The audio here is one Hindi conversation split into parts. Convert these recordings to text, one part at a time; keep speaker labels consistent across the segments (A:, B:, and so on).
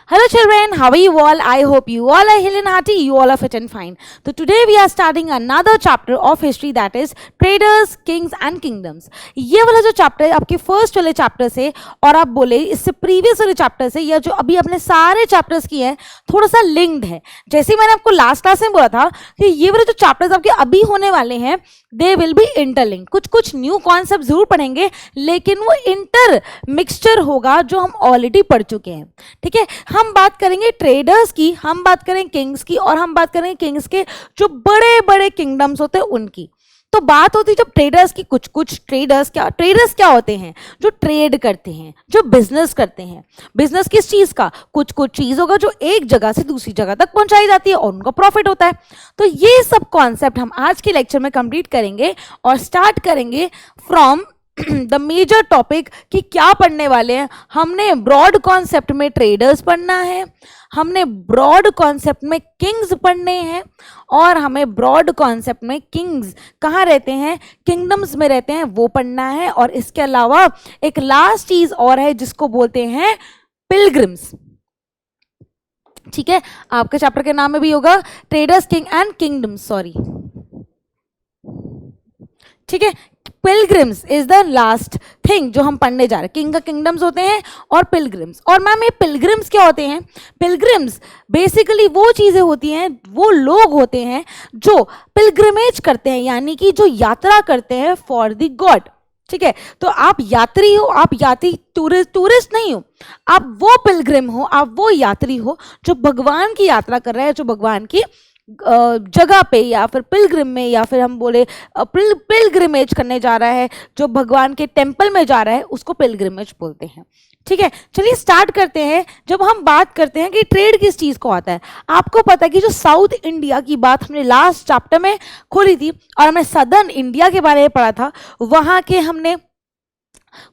A: Hello children, how are you all? I hope you all are healthy and hearty, you all are fit and fine. So today we are starting another chapter of history, that is traders, kings and kingdoms. ये वाला जो चैप्टर है आपके फर्स्ट वाले चैप्टर से और आप बोले इससे प्रीवियस वाले चैप्टर से या जो अभी अपने सारे चैप्टर्स किए हैं थोड़ा सा लिंक्ड है. जैसे मैंने आपको लास्ट क्लास में बोला था कि ये वाले जो चैप्टर्स आपके अभी होने वाले हैं दे विल बी इंटरलिंक. कुछ कुछ न्यू कॉन्सेप्ट जरूर पढ़ेंगे लेकिन वो इंटर मिक्सचर होगा जो हम ऑलरेडी पढ़ चुके हैं. ठीक है, हम बात करेंगे ट्रेडर्स की, हम बात करेंगे किंग्स की और हम बात करेंगे किंग्स के जो बड़े बड़े किंगडम्स होते हैं उनकी. तो बात होती है जब ट्रेडर्स की, कुछ कुछ ट्रेडर्स क्या होते हैं? जो ट्रेड करते हैं, जो बिजनेस करते हैं. बिजनेस किस चीज का? कुछ कुछ चीज होगा जो एक जगह से दूसरी जगह तक पहुंचाई जाती है और उनका प्रॉफिट होता है. तो ये सब कॉन्सेप्ट हम आज के लेक्चर में कंप्लीट करेंगे और स्टार्ट करेंगे फ्रॉम द मेजर टॉपिक कि क्या पढ़ने वाले हैं. हमने ब्रॉड कॉन्सेप्ट में ट्रेडर्स पढ़ना है, हमने ब्रॉड कॉन्सेप्ट में किंग्स पढ़ने हैं और हमें ब्रॉड कॉन्सेप्ट में किंग्स कहाँ रहते हैं, किंगडम्स में रहते हैं, वो पढ़ना है. और इसके अलावा एक लास्ट चीज और है जिसको बोलते हैं पिलग्रिम्स. ठीक है, आपके चैप्टर के नाम में भी होगा traders, king and kingdoms. Sorry, ठीक है. Pilgrims is the last thing जो हम पढ़ने जा रहे हैं. किंग का किंगडम्स होते हैं और पिलग्रिम्स. और मैम ये पिलग्रिम्स क्या होते हैं? पिलग्रिम्स बेसिकली वो चीजें होती हैं, वो लोग होते हैं जो पिलग्रिमेज करते हैं, यानी कि जो यात्रा करते हैं फॉर द गॉड. ठीक है, तो आप यात्री हो, आप यात्री टूरिस्ट नहीं हो, आप वो पिलग्रिम हो, आप वो यात्री हो जो भगवान की यात्रा कर रहे हैं, जो भगवान की जगह पे या फिर पिलग्रिम में या फिर हम बोले पिलग्रिमेज करने जा रहा है, जो भगवान के टेम्पल में जा रहा है, उसको पिलग्रिमेज बोलते हैं. ठीक है, चलिए स्टार्ट करते हैं. जब हम बात करते हैं कि ट्रेड किस चीज़ को आता है, आपको पता है कि जो साउथ इंडिया की बात हमने लास्ट चैप्टर में खोली थी और हमने सदर्न इंडिया के बारे में पढ़ा था, वहाँ के हमने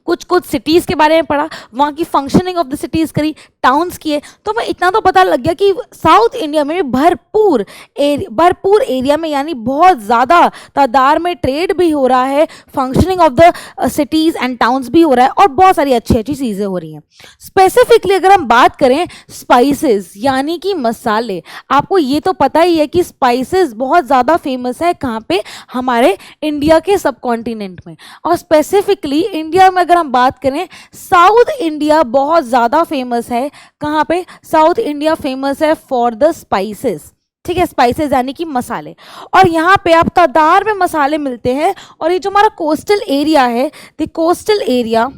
A: कुछ कुछ सिटीज़ के बारे में पढ़ा, वहाँ की फंक्शनिंग ऑफ द सिटीज़ करी, टाउन्स किए. तो हमें इतना तो पता लग गया कि साउथ इंडिया में भरपूर एरिया में, यानी बहुत ज़्यादा तादाद में ट्रेड भी हो रहा है, functioning of the cities and towns भी हो रहा है और बहुत सारी अच्छी अच्छी चीज़ें हो रही हैं. स्पेसिफिकली अगर हम बात करें स्पाइसेस यानी कि मसाले, आपको ये तो पता ही है कि स्पाइसेस बहुत ज़्यादा फेमस है कहाँ पे? हमारे इंडिया के सब कॉन्टिनेंट में. और स्पेसिफिकली इंडिया में अगर हम बात करें, साउथ इंडिया बहुत ज़्यादा फेमस है. कहाँ पे? साउथ इंडिया फेमस है फॉर द स्पाइसेस. ठीक है, स्पाइसेस यानी कि मसाले. और यहाँ पे आप तादाद में मसाले मिलते हैं. और ये जो हमारा कोस्टल एरिया है, द कोस्टल एरिया,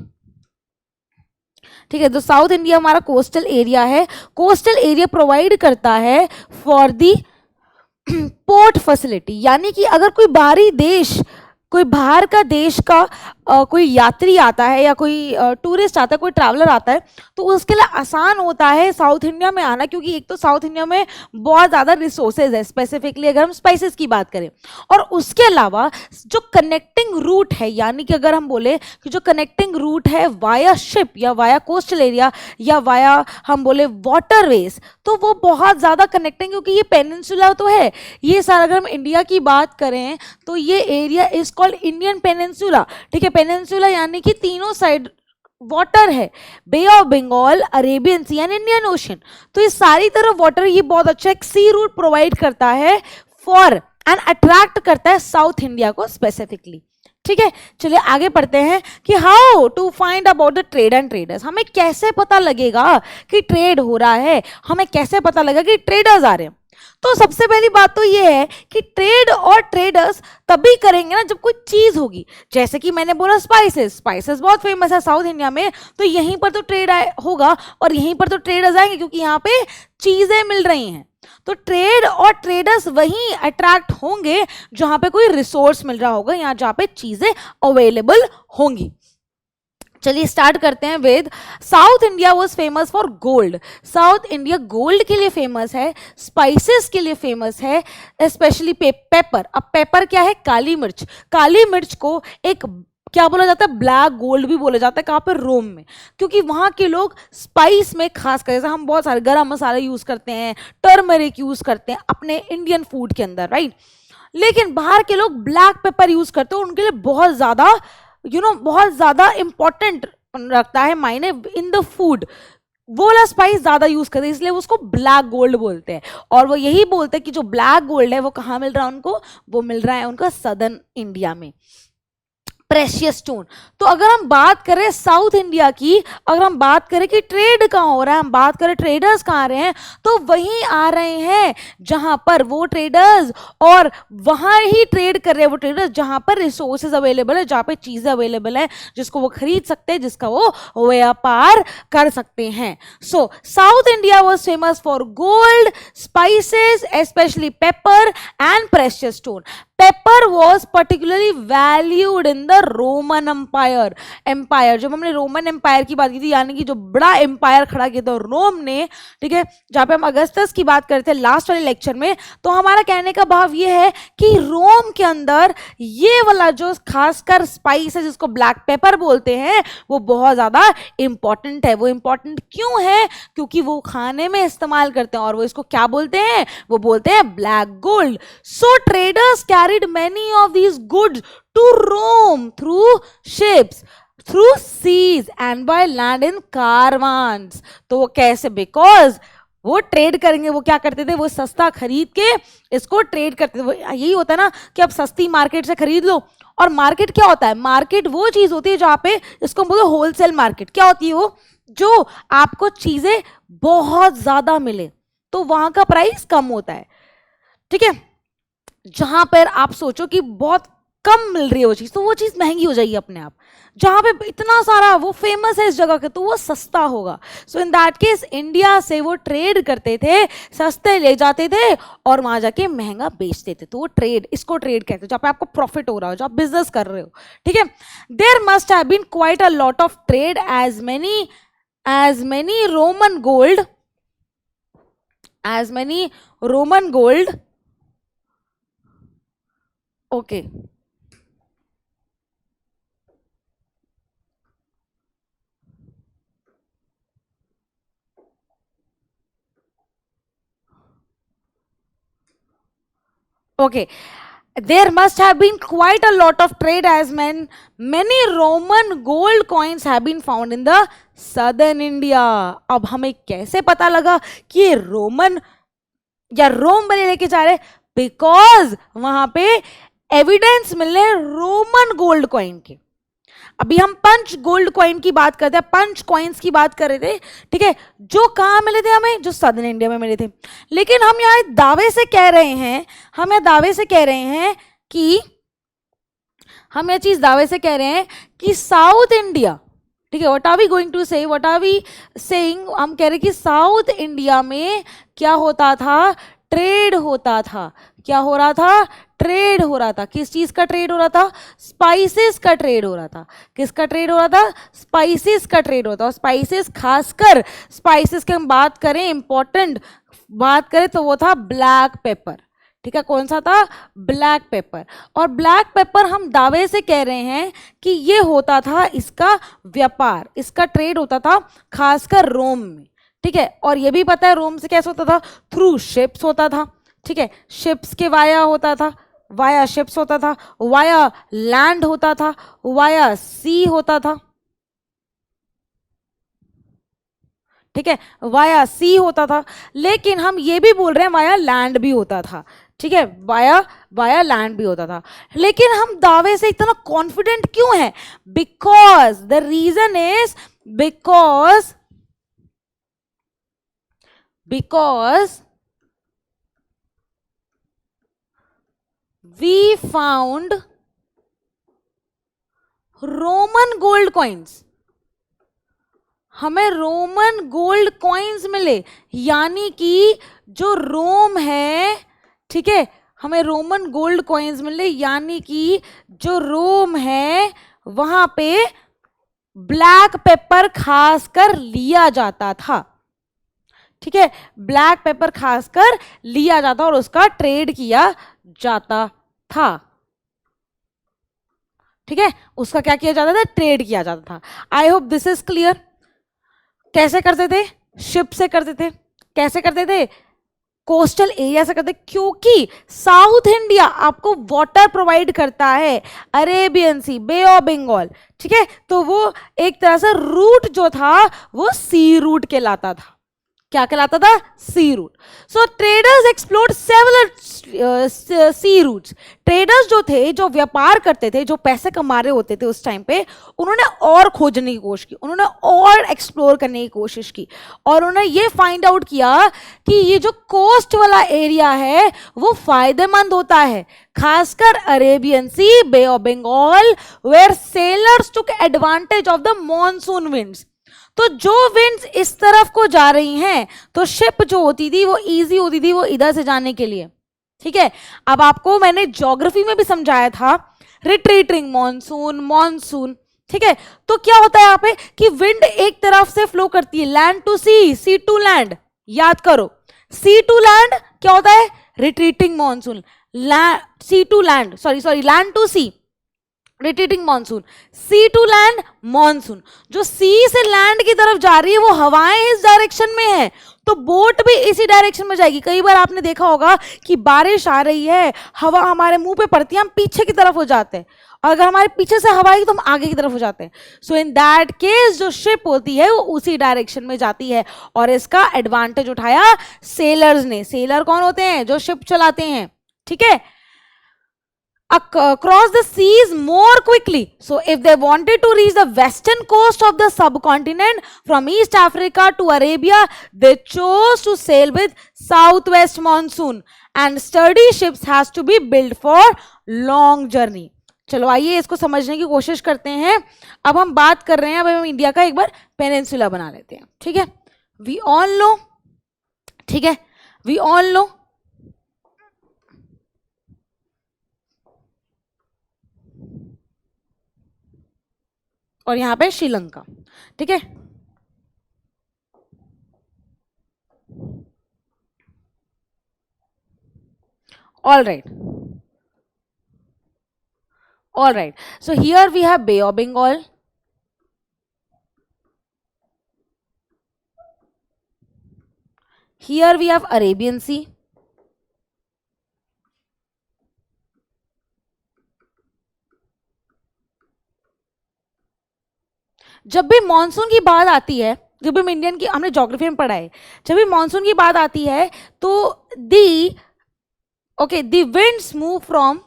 A: ठीक है, तो साउथ इंडिया हमारा कोस्टल एरिया है. कोस्टल एरिया प्रोवाइड करता है फॉर द पोर्ट फैसिलिटी, यानी कि अगर कोई बाहरी देश, कोई बाहर का देश का कोई यात्री आता है या कोई टूरिस्ट आता है, कोई ट्रैवलर आता है, तो उसके लिए आसान होता है साउथ इंडिया में आना, क्योंकि एक तो साउथ इंडिया में बहुत ज़्यादा रिसोर्सेज है, स्पेसिफिकली अगर हम स्पाइसेस की बात करें. और उसके अलावा जो कनेक्टिंग रूट है, यानी कि अगर हम बोले कि जो कनेक्टिंग रूट है वाया शिप या वाया कोस्टल एरिया या वाया हम बोले वाटरवेज, तो वो बहुत ज़्यादा कनेक्टिंग, क्योंकि ये पेनिनसुला तो है. ये सारा अगर हम इंडिया की बात करें तो ये area is called Indian peninsula. ठीक है, पेनिनसुला यानी कि तीनों साइड वाटर है, bay of Bengal, Arabian sea and Indian ocean. तो ये सारी तरफ वाटर, ये बहुत अच्छा एक सी रूट प्रोवाइड करता है फॉर एंड अट्रैक्ट करता है साउथ इंडिया को स्पेसिफिकली. ठीक है, चलिए आगे पढ़ते हैं कि how to find about the trade and traders. हमें कैसे पता लगेगा कि ट्रेड हो रहा है, हमें कैसे पता लगेगा कि ट्रेडर्स आ रहे हैं? तो सबसे पहली बात तो ये है कि ट्रेड और ट्रेडर्स तभी करेंगे ना जब कोई चीज होगी. जैसे कि मैंने बोला स्पाइसेस बहुत फेमस है साउथ इंडिया में, तो यहीं पर तो ट्रेड होगा और यहीं पर तो ट्रेडर्स आएंगे क्योंकि यहाँ पे चीजें मिल रही हैं. तो ट्रेड और ट्रेडर्स वहीं अट्रैक्ट होंगे जहां पे कोई रिसोर्स मिल रहा होगा, यहाँ जहाँ पे चीजें अवेलेबल होंगी. चलिए स्टार्ट करते हैं with south India was famous for gold. South India gold के लिए फेमस है, स्पाइसेस के लिए फेमस है, स्पेशली पेपर. अब पेपर क्या है? काली मिर्च. काली मिर्च को एक क्या बोला जाता है? ब्लैक गोल्ड भी बोला जाता है. कहाँ पे? रोम में, क्योंकि वहाँ के लोग स्पाइस में खास कर, जैसे हम बहुत सारे गरम मसाले यूज़ करते हैं, टर्मरिक यूज़ करते हैं अपने इंडियन फूड के अंदर, राइट. लेकिन बाहर के लोग ब्लैक पेपर यूज़ करते हैं, उनके लिए बहुत ज़्यादा बहुत ज़्यादा इंपॉर्टेंट रखता है मायने इन द फूड. वो वाला स्पाइस ज्यादा यूज करते हैं, इसलिए वो उसको ब्लैक गोल्ड बोलते हैं। और वो यही बोलते हैं कि जो ब्लैक गोल्ड है वो कहाँ मिल रहा है उनको, वो मिल रहा है उनका सदर्न इंडिया में। Precious stone. तो अगर हम बात करें साउथ इंडिया की, अगर हम बात करें कि ट्रेड कहाँ हो रहा है, हम बात करें ट्रेडर्स कहाँ आ रहे हैं, तो वहीं आ रहे हैं जहां पर वो ट्रेडर्स, और वहां ही ट्रेड कर रहे हैं वो ट्रेडर्स जहां पर रिसोर्सेज अवेलेबल है, जहां पे चीजें अवेलेबल है जिसको वो खरीद सकते हैं, जिसका वो व्यापार कर सकते हैं। So south India was famous for gold, spices, specially pepper and precious stone. Pepper was particularly valued in the Roman empire. जब हमने रोमन एम्पायर की बात की थी, यानी कि जो बड़ा एम्पायर खड़ा किया था रोम ने, ठीक है, जहां पे हम अगस्तस की बात करते थे लास्ट वाले लेक्चर में, तो हमारा कहने का भाव ये है कि रोम के अंदर ये वाला जो खासकर स्पाइस है जिसको ब्लैक पेपर बोलते हैं, वो बहुत ज्यादा इंपॉर्टेंट है। वो इंपॉर्टेंट क्यों है? क्योंकि वो खाने में इस्तेमाल करते हैं, और वो इसको क्या बोलते हैं? वो बोलते हैं black gold. So traders carried many of these goods to Rome through ships, through seas and by land in caravans। तो वो कैसे? बिकॉज वो ट्रेड करेंगे, वो क्या करते थे? वो सस्ता खरीद के इसको ट्रेड करते थे। वो यही होता है ना कि अब सस्ती मार्केट से खरीद लो। और मार्केट क्या होता है? मार्केट वो चीज होती है जहां पे, इसको हम बोलते हैं होलसेल मार्केट। क्या होती है वो? जो आपको चीजें बहुत ज्यादा मिले तो वहां का प्राइस कम होता है, ठीक है। जहां पर आप सोचो कि बहुत कम मिल रही है वो चीज, तो वो चीज महंगी हो जाएगी अपने आप। जहां पे इतना सारा वो फेमस है इस जगह के, तो वो सस्ता होगा। सो इन दैट केस इंडिया से वो ट्रेड करते थे, सस्ते ले जाते थे और वहां जाके महंगा बेचते थे। तो वो ट्रेड, इसको ट्रेड कहते हैं, जहां पे आपको प्रॉफिट हो रहा हो, जहां आप बिजनेस कर रहे हो, ठीक है। There must have been quite a lot of trade as many Roman gold okay okay there must have been quite a lot of trade as many Roman gold coins have been found in the southern India। अब हमें कैसे पता लगा कि ये रोमन या रोम बने लेके जा रहे? बिकॉज वहां पे एविडेंस मिल रहे रोमन गोल्ड कॉइन के। अभी हम पंच गोल्ड कॉइन की बात करते हैं, पंच कॉइन्स की बात कर रहे थे, ठीक है, जो कहाँ मिले थे हमें? जो सदर्न इंडिया में मिले थे। लेकिन हम यहाँ दावे से कह रहे हैं, हम यह दावे से कह रहे हैं कि हम यह चीज दावे से कह रहे हैं कि साउथ इंडिया, ठीक है, what are we going to say, what are we saying, हम कह रहे हैं कि साउथ इंडिया में क्या होता था? ट्रेड होता था। क्या हो रहा था? ट्रेड हो रहा था। किस चीज का ट्रेड हो रहा था? स्पाइसेस का ट्रेड हो रहा था। किसका ट्रेड हो रहा था? स्पाइसेस का ट्रेड होता है। स्पाइसेस, खासकर स्पाइसेस की हम बात करें, इंपॉर्टेंट बात करें, तो वो था ब्लैक पेपर, ठीक है। कौन सा था? Black pepper. और ब्लैक पेपर हम दावे से कह रहे हैं कि ये होता था, इसका व्यापार, इसका ट्रेड होता था खासकर रोम में, ठीक है। और ये भी पता है रोम से कैसे होता था? थ्रू शिप्स होता था, ठीक है। शिप्स के वाया होता था, वाया शिप्स होता था, वाया लैंड होता था, वाया सी होता था, ठीक है, वाया सी होता था। लेकिन हम ये भी बोल रहे हैं वाया लैंड भी होता था, ठीक है, वाया लैंड भी होता था। लेकिन हम दावे से इतना कॉन्फिडेंट क्यों है? Because the reason is because we found Roman gold coins. हमें रोमन गोल्ड कॉइन्स मिले, यानी कि जो रोम है, ठीक है, हमें रोमन गोल्ड कॉइन्स मिले, यानी कि जो रोम है वहां पे ब्लैक पेपर खासकर लिया जाता था, ठीक है, ब्लैक पेपर खासकर लिया जाता और उसका ट्रेड किया जाता था, ठीक है, उसका क्या किया जाता था? ट्रेड किया जाता था। I hope this is clear. कैसे करते थे? शिप से करते थे। कैसे करते थे? कोस्टल एरिया से करते हैं क्योंकि साउथ इंडिया आपको वाटर प्रोवाइड करता है, Arabian sea, bay of Bengal, ठीक है। तो वो एक तरह से रूट जो था वो सी रूट कहलाता था। क्या कहलाता था? Sea route. So traders explored several sea routes. Traders जो थे, जो व्यापार करते थे, जो पैसे कमा रहे होते थे उस टाइम पे, उन्होंने और खोजने की कोशिश की, उन्होंने और एक्सप्लोर करने की कोशिश की, और उन्होंने ये फाइंड आउट किया कि ये जो कोस्ट वाला एरिया है वो फायदेमंद होता है, खासकर Arabian sea, bay of Bengal, where sailors took advantage of the monsoon winds. तो जो विंड्स इस तरफ को जा रही हैं तो शिप जो होती थी वो इजी होती थी वो इधर से जाने के लिए, ठीक है। अब आपको मैंने ज्योग्राफी में भी समझाया था रिट्रीटिंग मॉनसून, मॉनसून, ठीक है। तो क्या होता है यहाँ पे कि विंड एक तरफ से फ्लो करती है, land to sea, sea to land, याद करो, सी टू लैंड क्या होता है? Retreating monsoon, sea to land, sorry land to sea, retreating monsoon, sea to land monsoon. जो सी से लैंड की तरफ जा रही है वो हवाएं इस डायरेक्शन में है, तो बोट भी इसी डायरेक्शन में जाएगी। कई बार आपने देखा होगा कि बारिश आ रही है, हवा हमारे मुंह पे पड़ती है, हम पीछे की तरफ हो जाते हैं, और अगर हमारे पीछे से हवा आएगी तो हम आगे की तरफ हो जाते हैं। सो इन दैट केस जो शिप होती है वो उसी डायरेक्शन में जाती है, और इसका एडवांटेज उठाया सेलर्स ने। सेलर कौन होते हैं? जो शिप चलाते हैं, ठीक है। Across the seas more quickly. So if they wanted to reach the western coast of the subcontinent from East Africa to Arabia, they chose to sail with southwest monsoon, and sturdy ships has to be built for long journey. चलो आइए इसको समझने की कोशिश करते हैं। अब हम बात कर रहे हैं, अब हम इंडिया का एक बार पेनिनसुला बना लेते हैं, ठीक है। वी ऑल नो, ठीक है, वी ऑल नो और यहां पे श्रीलंका, ठीक है। All right, all right. So here we have bay of Bengal, here we have Arabian sea, जब भी मॉनसून की बात आती है, जब भी इंडियन की, हमने ज्योग्राफी में पढ़ा है, जब भी मॉनसून की बात आती है तो the winds move from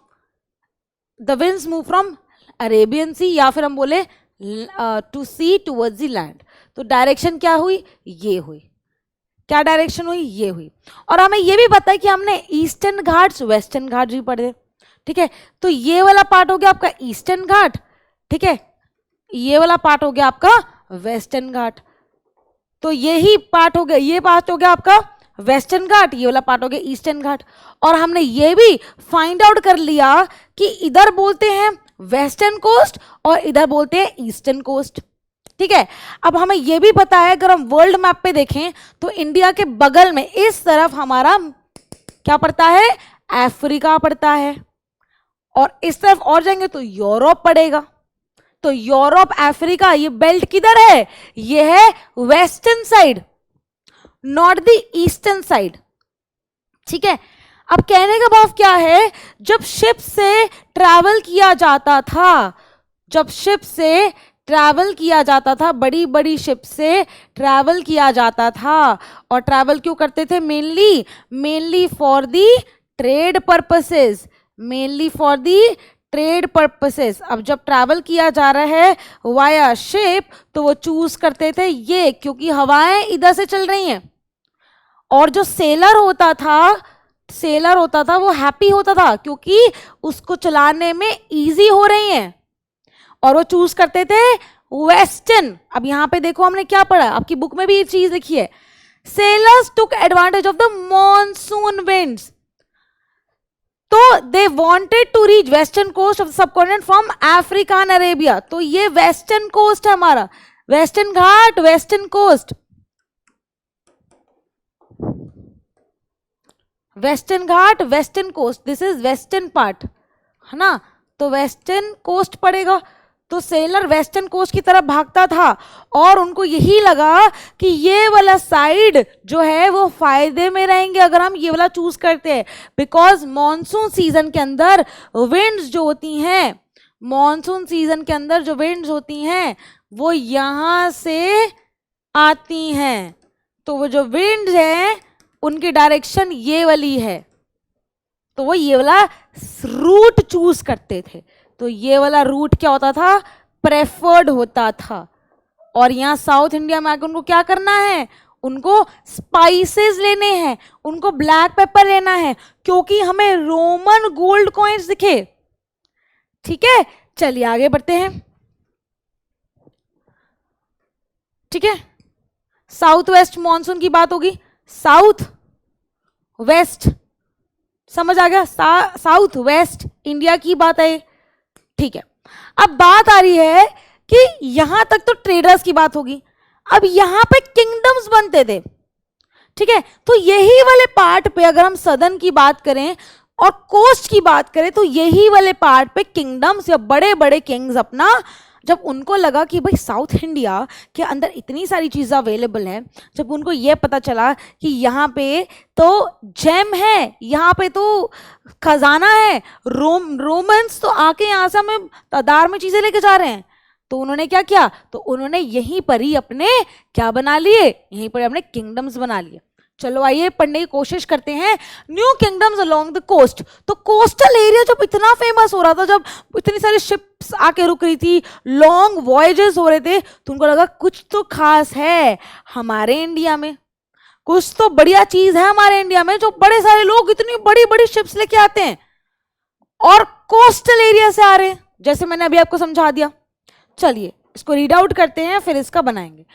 A: Arabian sea, या फिर हम बोले to sea towards the land. तो डायरेक्शन क्या हुई? ये हुई। क्या डायरेक्शन हुई? ये हुई। और हमें ये भी पता है कि हमने ईस्टर्न घाट्स, वेस्टर्न घाट भी पढ़े, ठीक है। तो ये वाला पार्ट हो गया आपका ईस्टर्न घाट, ठीक है, ये वाला पार्ट हो गया आपका वेस्टर्न घाट। तो यही पार्ट हो गया, ये पार्ट हो गया आपका वेस्टर्न घाट, ये वाला पार्ट हो गया ईस्टर्न घाट। और हमने ये भी फाइंड आउट कर लिया कि इधर बोलते हैं वेस्टर्न कोस्ट और इधर बोलते हैं ईस्टर्न कोस्ट, ठीक है। अब हमें यह भी पता है, अगर हम वर्ल्ड मैप पे देखें तो इंडिया के बगल में इस तरफ हमारा क्या पड़ता है? अफ्रीका पड़ता है, और इस तरफ और जाएंगे तो यूरोप पड़ेगा। तो यूरोप, अफ्रीका, ये बेल्ट किधर है? ये है western side, not the eastern side, ठीक है। अब कहने का भाव क्या है, जब शिप से ट्रैवल किया जाता था, जब शिप से ट्रैवल किया जाता था, बड़ी बड़ी शिप से ट्रैवल किया जाता था, और ट्रैवल क्यों करते थे? Mainly for the trade purposes, mainly for the trade purposes. अब जब ट्रैवल किया जा रहा है वाया शिप तो वो चूज करते थे ये, क्योंकि हवाएं इधर से चल रही हैं, और जो सेलर होता था वो हैप्पी होता था क्योंकि उसको चलाने में इजी हो रही हैं, और वो चूज करते थे वेस्टर्न। अब यहां पे देखो हमने क्या पढ़ा, आपकी बुक में भी ये चीज लिखी है, sailors took advantage of the monsoon winds. तो they wanted to reach western coast of the subcontinent from Africa and Arabia. तो ये वेस्टर्न कोस्ट है हमारा, western ghat, western coast, western ghat, western coast, this is western part, है ना। तो वेस्टर्न कोस्ट पड़ेगा। तो सेलर वेस्टर्न कोस्ट की तरफ भागता था और उनको यही लगा कि ये वाला साइड जो है वो फायदे में रहेंगे अगर हम ये वाला चूज करते हैं, बिकॉज मॉनसून सीजन के अंदर विंड्स जो होती हैं, मॉनसून सीजन के अंदर जो विंड्स होती हैं वो यहां से आती हैं, तो वो जो विंड्स हैं उनकी डायरेक्शन ये वाली है, तो वो ये वाला रूट चूज करते थे। तो ये वाला रूट क्या होता था, प्रेफर्ड होता था। और यहाँ साउथ इंडिया में आकर उनको क्या करना है, उनको स्पाइसेस लेने हैं, उनको ब्लैक पेपर लेना है, क्योंकि हमें रोमन गोल्ड कॉइन्स दिखे। ठीक है, चलिए आगे बढ़ते हैं। ठीक है, साउथ वेस्ट मॉनसून की बात होगी, साउथ वेस्ट समझ आ गया, साउथ वेस्ट इंडिया की बात है। ठीक है, अब बात आ रही है कि यहां तक तो ट्रेडर्स की बात होगी, अब यहां पे किंगडम्स बनते थे। ठीक है, तो यही वाले पार्ट पे अगर हम सदर्न की बात करें और कोस्ट की बात करें तो यही वाले पार्ट पे किंगडम्स या बड़े बड़े किंग्स अपना, जब उनको लगा कि भाई साउथ इंडिया के अंदर इतनी सारी चीज़ें अवेलेबल हैं, जब उनको ये पता चला कि यहाँ पे तो जेम है, यहाँ पे तो खजाना है, रोमन्स तो आके यहाँ से हमें तादार में चीज़ें लेके जा रहे हैं, तो उन्होंने क्या किया, तो उन्होंने यहीं पर ही अपने क्या बना लिए, यहीं पर अपने किंगडम्स बना लिए। चलो आइए पढ़ने की कोशिश करते हैं। New kingdoms along the coast, तो कोस्टल एरिया जब इतना फेमस हो रहा था, जब इतनी सारी शिप्स आके रुक रही थी, लॉन्ग वॉयजेस हो रहे थे, तो उनको लगा कुछ तो खास है हमारे इंडिया में, कुछ तो बढ़िया चीज है हमारे इंडिया में, जो बड़े सारे लोग इतनी बड़ी बड़ी शिप्स लेके आते हैं और कोस्टल एरिया से आ रहे हैं, जैसे मैंने अभी आपको समझा दिया। चलिए इसको रीड आउट करते हैं, फिर इसका बनाएंगे।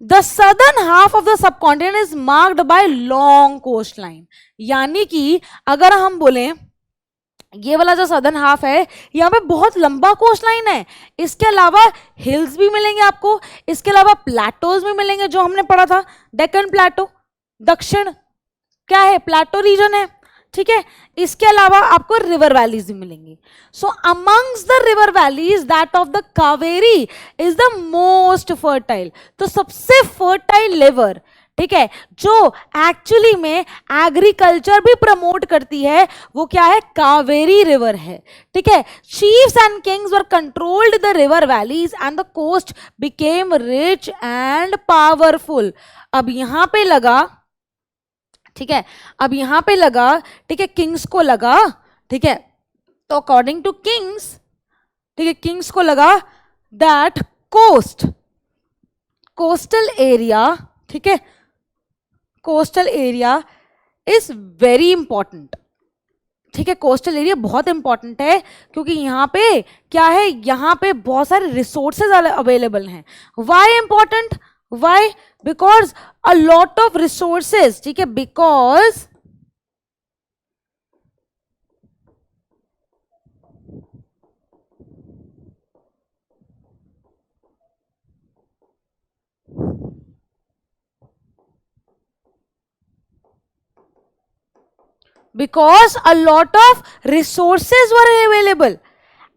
A: The southern half of the subcontinent is marked by long coastline, यानी कि अगर हम बोले ये वाला जो सदर्न हाफ है यहाँ पे बहुत लंबा कोस्ट लाइन है, इसके अलावा हिल्स भी मिलेंगे आपको, इसके अलावा प्लेटोज भी मिलेंगे, जो हमने पढ़ा था डेक्कन प्लेटो, दक्षिण क्या है प्लेटो रीजन है। ठीक है, इसके अलावा आपको रिवर वैलीज भी मिलेंगी। So amongst the river valleys that of the Kaveri is the most fertile, तो सबसे फर्टाइल रिवर, ठीक है, जो एक्चुअली में एग्रीकल्चर भी प्रमोट करती है, वो क्या है, कावेरी रिवर है। ठीक है, chiefs and kings were controlled the river valleys and the coast became rich and powerful. अब यहां पे लगा, ठीक है, अब यहां पे लगा, ठीक है, किंग्स को लगा, ठीक है, तो अकॉर्डिंग टू किंग्स, ठीक है, किंग्स को लगा दैट कोस्टल एरिया, ठीक है, coastal area is very important. ठीक है, कोस्टल एरिया बहुत इंपॉर्टेंट है क्योंकि यहाँ पे क्या है, यहाँ पे बहुत सारे रिसोर्सेज अवेलेबल हैं। Why important, why, because a lot of resources, ठीक है, because a lot of resources were available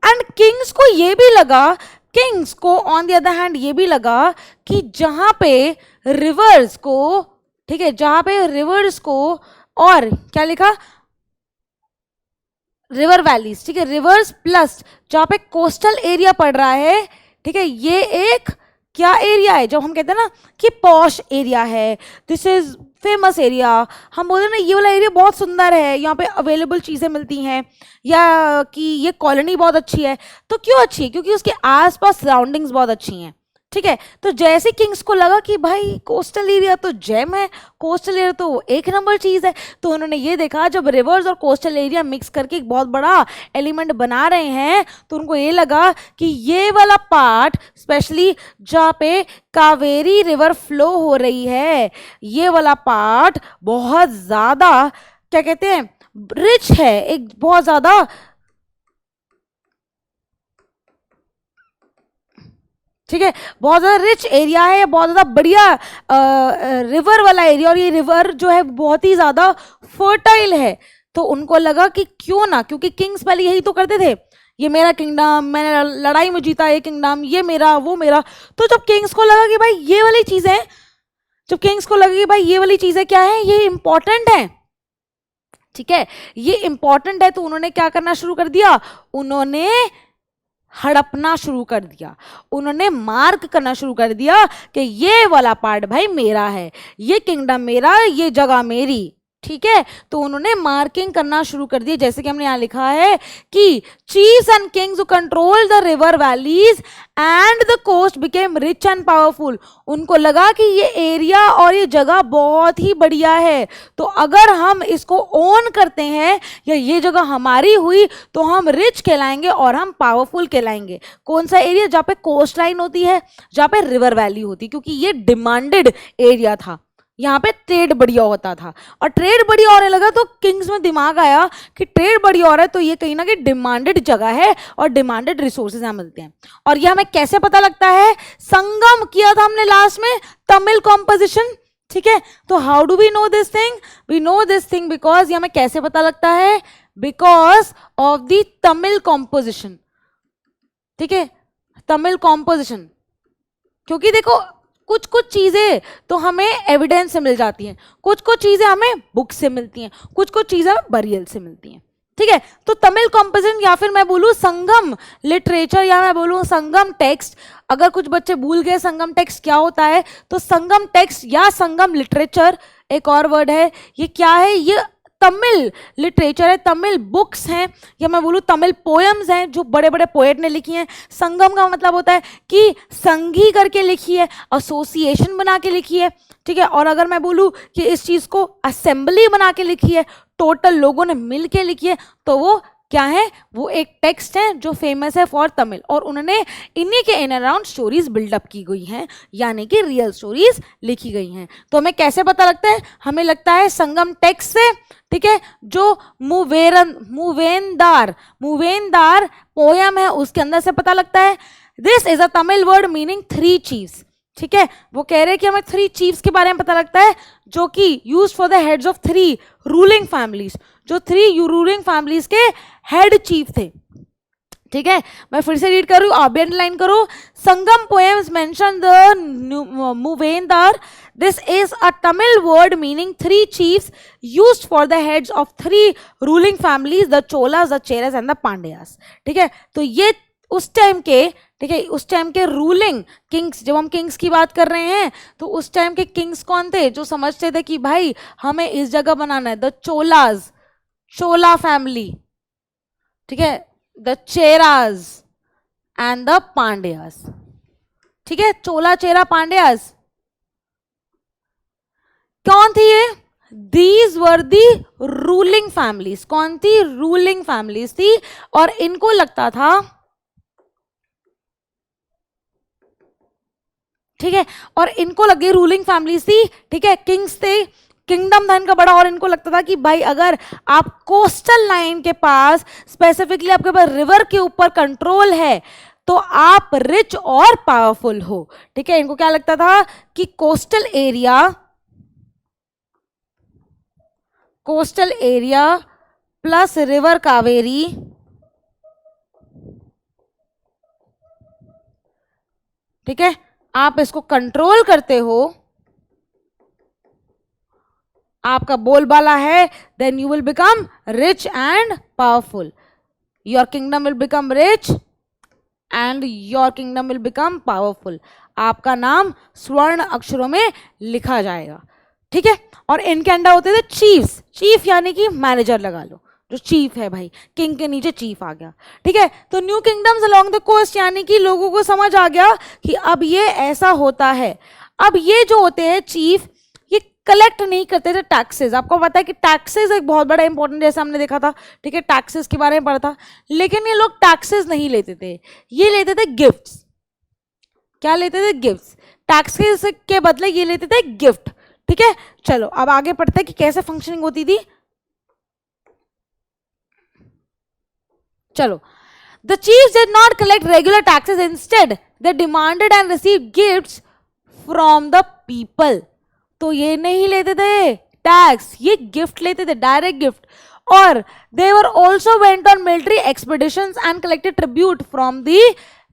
A: and kings को ये भी लगा, किंग्स को ऑन द अदर हैंड ये भी लगा कि जहां पे रिवर्स को, ठीक है, जहां पे रिवर्स को, और क्या लिखा, रिवर वैलीज, ठीक है, रिवर्स प्लस जहां पे कोस्टल एरिया पड़ रहा है, ठीक है, ये एक क्या एरिया है, जब हम कहते हैं ना कि पॉश एरिया है, दिस इज फेमस एरिया, हम बोलते हैं ना ये वाला एरिया बहुत सुंदर है, यहाँ पे अवेलेबल चीज़ें मिलती हैं, या कि ये कॉलोनी बहुत अच्छी है, तो क्यों अच्छी है, क्योंकि उसके आसपास सराउंडिंग्स बहुत अच्छी हैं। ठीक है, तो जैसे किंग्स को लगा कि भाई कोस्टल एरिया तो जेम है, कोस्टल एरिया तो एक नंबर चीज़ है, तो उन्होंने ये देखा जब रिवर्स और कोस्टल एरिया मिक्स करके एक बहुत बड़ा एलिमेंट बना रहे हैं, तो उनको ये लगा कि ये वाला पार्ट स्पेशली जहाँ पे कावेरी रिवर फ्लो हो रही है, ये वाला पार्ट बहुत ज़्यादा क्या कहते हैं, रिच है, एक बहुत ज़्यादा, ठीक है, बहुत ज़्यादा रिच एरिया है, बहुत ज़्यादा बढ़िया रिवर वाला एरिया, और ये रिवर जो है बहुत ही ज़्यादा फर्टाइल है। तो उनको लगा कि क्यों ना, क्योंकि किंग्स पहले यही तो करते थे ये मेरा किंगडम, मैंने लड़ाई में जीता ये किंगडम, ये मेरा वो मेरा। तो जब किंग्स को लगा कि भाई ये वाली चीजें, जब किंग्स को लगा कि भाई ये वाली चीजें क्या है, ये इंपॉर्टेंट है, ठीक है, ये इंपॉर्टेंट है, तो उन्होंने क्या करना शुरू कर दिया, उन्होंने हड़पना शुरू कर दिया, उन्होंने मार्क करना शुरू कर दिया कि ये वाला पार्ट भाई मेरा है, ये किंगडम मेरा, ये जगह मेरी, ठीक है। तो उन्होंने मार्किंग करना शुरू कर दिया, जैसे कि हमने यहां लिखा है कि chiefs and kings who control the river valleys and the coast became rich and powerful. उनको लगा कि ये एरिया और ये जगह बहुत ही बढ़िया है, तो अगर हम इसको ओन करते हैं या ये जगह हमारी हुई तो हम रिच कहलाएंगे और हम पावरफुल कहलाएंगे। कौन सा एरिया? जहाँ पे कोस्ट लाइन होती है, जहाँ पे रिवर वैली होती है, क्योंकि ये डिमांडेड एरिया था, यहाँ पे ट्रेड बढ़िया होता था, और ट्रेड बढ़िया होने लगा तो किंग्स में दिमाग आया कि ट्रेड बढ़िया हो रहा है तो ये कहीं ना कहीं डिमांडेड जगह है और डिमांडेड रिसोर्सेज यहाँ मिलते हैं। और ये हमें कैसे पता लगता है? संगम किया था हमने लास्ट में, तमिल कॉम्पोजिशन, ठीक है। तो how do we know this thing? We know this thing because ये हमें कैसे पता लगता है? Because of the Tamil composition, ठीक है, तमिल कॉम्पोजिशन। क्योंकि देखो कुछ कुछ चीजें तो हमें एविडेंस से मिल जाती हैं, कुछ कुछ चीजें हमें बुक से मिलती हैं, कुछ कुछ चीजें बरियल से मिलती हैं, ठीक है। तो तमिल कॉम्पोजिशन या फिर मैं बोलूँ संगम लिटरेचर या मैं बोलूँ संगम टेक्स्ट, अगर कुछ बच्चे भूल गए संगम टेक्स्ट क्या होता है, तो संगम टेक्स्ट या संगम लिटरेचर एक और वर्ड है, ये क्या है? ये तमिल लिटरेचर है, तमिल बुक्स हैं, या मैं बोलूँ तमिल पोएम्स हैं जो बड़े बड़े पोएट ने लिखी हैं। संगम का मतलब होता है कि संघी करके लिखी है, एसोसिएशन बना के लिखी है, ठीक है। और अगर मैं बोलूँ कि इस चीज़ को असेंबली बना के लिखी है, टोटल लोगों ने मिल के लिखी है, तो वो क्या है? वो एक टेक्स्ट है जो फेमस है फॉर तमिल, और उन्होंने इन्हीं के इन अराउंड स्टोरीज बिल्डअप की गई हैं, यानी कि रियल स्टोरीज लिखी गई हैं। तो हमें कैसे पता लगता है? हमें लगता है संगम टेक्स्ट से, ठीक है। जो मूवेंदार पोयम है उसके अंदर से पता लगता है। This is a Tamil word meaning 3 chiefs, ठीक है। वो कह रहे हैं कि हमें 3 चीफ्स के बारे में पता लगता है जो कि use for the heads of 3 ruling families, जो 3 रूलिंग फैमिलीज के हेड चीफ थे, ठीक है। मैं फिर से रीड कर रही हूँ, आप भी अंडरलाइन करो। Sangam poems mention the muvendar. This is a Tamil word meaning 3 chiefs used for the heads of 3 ruling families, the Cholas, the Cheras and the Pandyas, ठीक है। तो ये उस टाइम के, ठीक है, उस टाइम के रूलिंग किंग्स, जब हम किंग्स की बात कर रहे हैं तो उस टाइम के किंग्स कौन थे? जो समझते थे कि भाई हमें इस जगह बनाना है, द चोलास, चोला फैमिली, ठीक है, the Cheras and the Pandyas, ठीक है। चोला, चेरा, पांड्यास कौन थी ये? These were the ruling families. कौन थी? रूलिंग फैमिलीज थी, और इनको लगता था, ठीक है, और इनको लगे रूलिंग फैमिलीज थी, ठीक है, किंग्स थे, किंगडम था इनका बड़ा, और इनको लगता था कि भाई अगर आप कोस्टल लाइन के पास, स्पेसिफिकली आपके पास रिवर के ऊपर कंट्रोल है तो आप रिच और पावरफुल हो, ठीक है। इनको क्या लगता था कि coastal area plus river Kaveri, ठीक है, आप इसको कंट्रोल करते हो, आपका बोलबाला है, then you will become rich and powerful, your kingdom will become rich and your kingdom will become powerful. आपका नाम स्वर्ण अक्षरों में लिखा जाएगा, ठीक है। और इनके अंडर होते थे चीफ्स, चीफ यानी कि मैनेजर लगा लो, जो चीफ है भाई, किंग के नीचे चीफ आ गया, ठीक है। तो new kingdoms along the coast, यानी कि लोगों को समझ आ गया कि अब ये ऐसा होता है। अब ये जो होते हैं चीफ, ये कलेक्ट नहीं करते थे टैक्सेस। आपको पता है कि टैक्सेस एक बहुत बड़ा इंपॉर्टेंट, जैसे हमने देखा था, ठीक है, टैक्सेस के बारे में पढ़ा था। लेकिन ये लोग टैक्सेस नहीं लेते थे, ये लेते थे गिफ्ट्स। क्या लेते थे? गिफ्ट्स। टैक्सेस के बदले ये लेते थे गिफ्ट, ठीक है। चलो अब आगे पढ़ते हैं कि कैसे फंक्शनिंग होती थी। चलो, the chiefs did not collect regular taxes, instead they demanded and received gifts from the people। तो ये नहीं लेते थे टैक्स, ये गिफ्ट लेते थे, डायरेक्ट गिफ्ट। और they were also went on military expeditions and collected tribute from the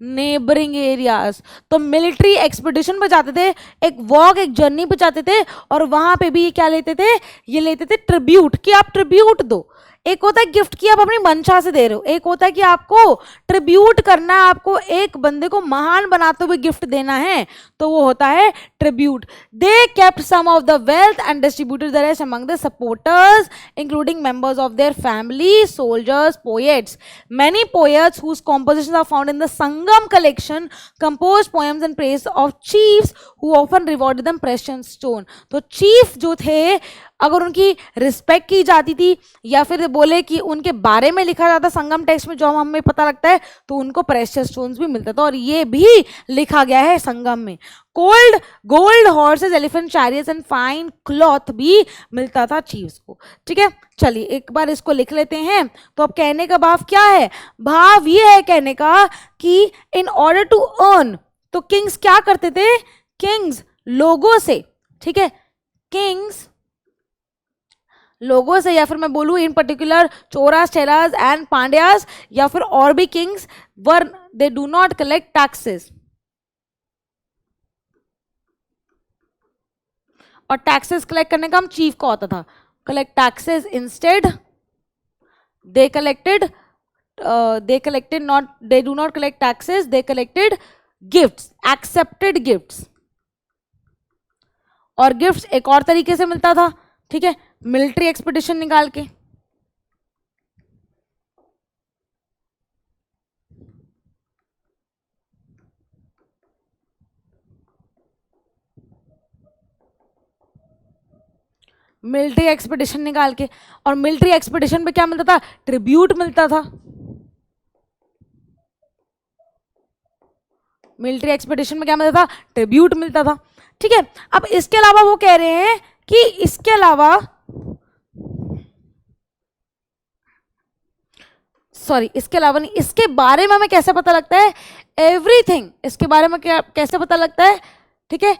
A: neighbouring areas. तो मिलिट्री एक्सपीडिशन पे जाते थे, एक वॉक, एक जर्नी पे जाते थे, और वहां पे भी ये क्या लेते थे, ये लेते थे ट्रिब्यूट, कि आप ट्रिब्यूट दो। एक होता है गिफ्ट की आप अपनी मंशा से दे रहे हो, एक होता है कि आपको ट्रिब्यूट करना है, आपको एक बंदे को महान बनाते हुए गिफ्ट देना है, तो वो होता है tribute. They kept some of the wealth and distributed the rest among the supporters including members of their family, soldiers, poets. Many poets whose compositions are found in the Sangam collection composed poems in praise of chiefs who often rewarded them precious stone। तो चीफ जो थे, अगर उनकी रिस्पेक्ट की जाती थी या फिर बोले कि उनके बारे में लिखा जाता संगम टेक्स्ट में, जो हमें पता लगता है, तो उनको प्रेशियस स्टोन्स भी मिलता था, और ये भी लिखा गया है संगम में। Gold horses, elephant chariots and fine cloth भी मिलता था चीफ्स को। ठीक है, चलिए एक बार इसको लिख लेते हैं। तो अब कहने का भाव क्या है, भाव ये है कहने का कि इन ऑर्डर टू अर्न, तो किंग्स क्या करते थे, किंग्स लोगों से, ठीक है, किंग्स लोगों से, या फिर मैं बोलूं in particular Cholas, Cheras and Pandyas, या फिर और भी kings were they do not collect taxes, और टैक्सेस कलेक्ट करने का हम चीफ का होता था, collect taxes, instead they collected not, they do not collect taxes, they collected gifts, accepted gifts. और गिफ्ट्स एक और तरीके से मिलता था, ठीक है, मिलिट्री एक्सपीडिशन निकाल के। मिलिट्री एक्सपीडिशन निकाल के, और मिलिट्री एक्सपीडिशन पे क्या मिलता था, ट्रिब्यूट मिलता था। मिलिट्री एक्सपीडिशन में क्या मिलता था, ट्रिब्यूट मिलता था। ठीक है, अब इसके अलावा वो कह रहे हैं कि इसके अलावा, सॉरी इसके अलावा नहीं, इसके बारे में हमें कैसे पता लगता है, एवरीथिंग इसके बारे में क्या कैसे पता लगता है, ठीक है,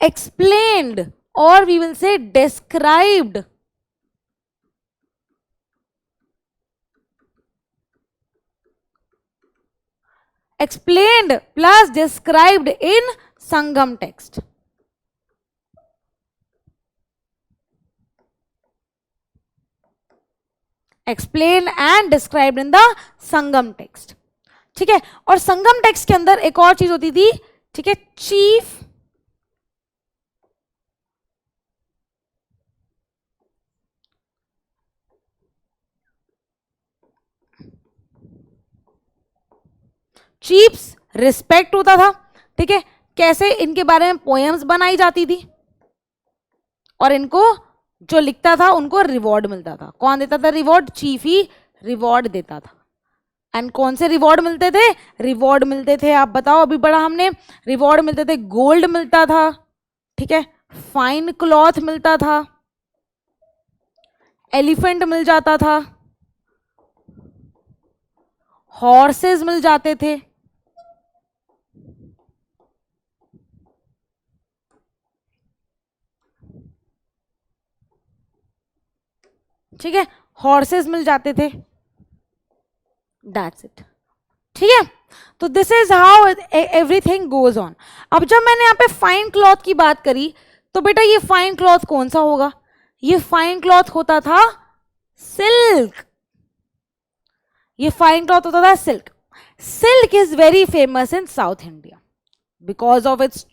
A: एक्सप्लेन्ड और we will say described, explained plus described in Sangam text। explained and described in the Sangam text। ठीक है, और संगम टेक्स्ट के अंदर एक और चीज होती थी, ठीक है, चीफ चीफ्स रिस्पेक्ट होता था। ठीक है, कैसे इनके बारे में पोएम्स बनाई जाती थी, और इनको जो लिखता था उनको रिवॉर्ड मिलता था। कौन देता था रिवॉर्ड, चीफ ही रिवॉर्ड देता था। एंड कौन से रिवॉर्ड मिलते थे, रिवॉर्ड मिलते थे, आप बताओ अभी बड़ा हमने, रिवॉर्ड मिलते थे, गोल्ड मिलता था, ठीक है, फाइन क्लॉथ मिलता था, एलिफेंट मिल जाता था, हॉर्सेस मिल जाते थे, ठीक है, हॉर्सेस मिल जाते थे, दैट्स इट। ठीक है, तो this is how everything goes on. अब जब मैंने यहाँ पे फाइन क्लॉथ की बात करी, तो बेटा ये फाइन क्लॉथ कौन सा होगा, ये फाइन क्लॉथ होता था सिल्क, ये फाइन क्लॉथ होता था silk. Silk is very famous in south India because of its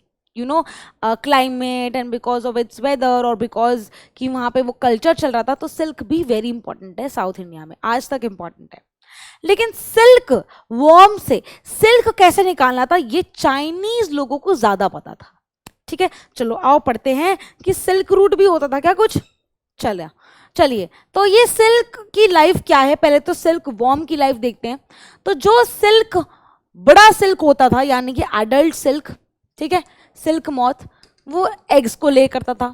A: climate and because of its weather, और बिकॉज कि वहाँ पे वो कल्चर चल रहा था, तो सिल्क भी वेरी इंपॉर्टेंट है साउथ इंडिया में, आज तक इंपॉर्टेंट है। लेकिन सिल्क वॉर्म से सिल्क कैसे निकालना था, ये चाइनीज लोगों को ज्यादा पता था। ठीक है, चलो आओ पढ़ते हैं कि सिल्क रूट भी होता था क्या कुछ। चलिए, तो ये सिल्क की लाइफ क्या है, पहले तो सिल्क वॉर्म की लाइफ देखते हैं। तो जो सिल्क बड़ा सिल्क होता था, यानी कि एडल्ट सिल्क, ठीक है, सिल्क मॉथ, वो एग्स को ले करता था।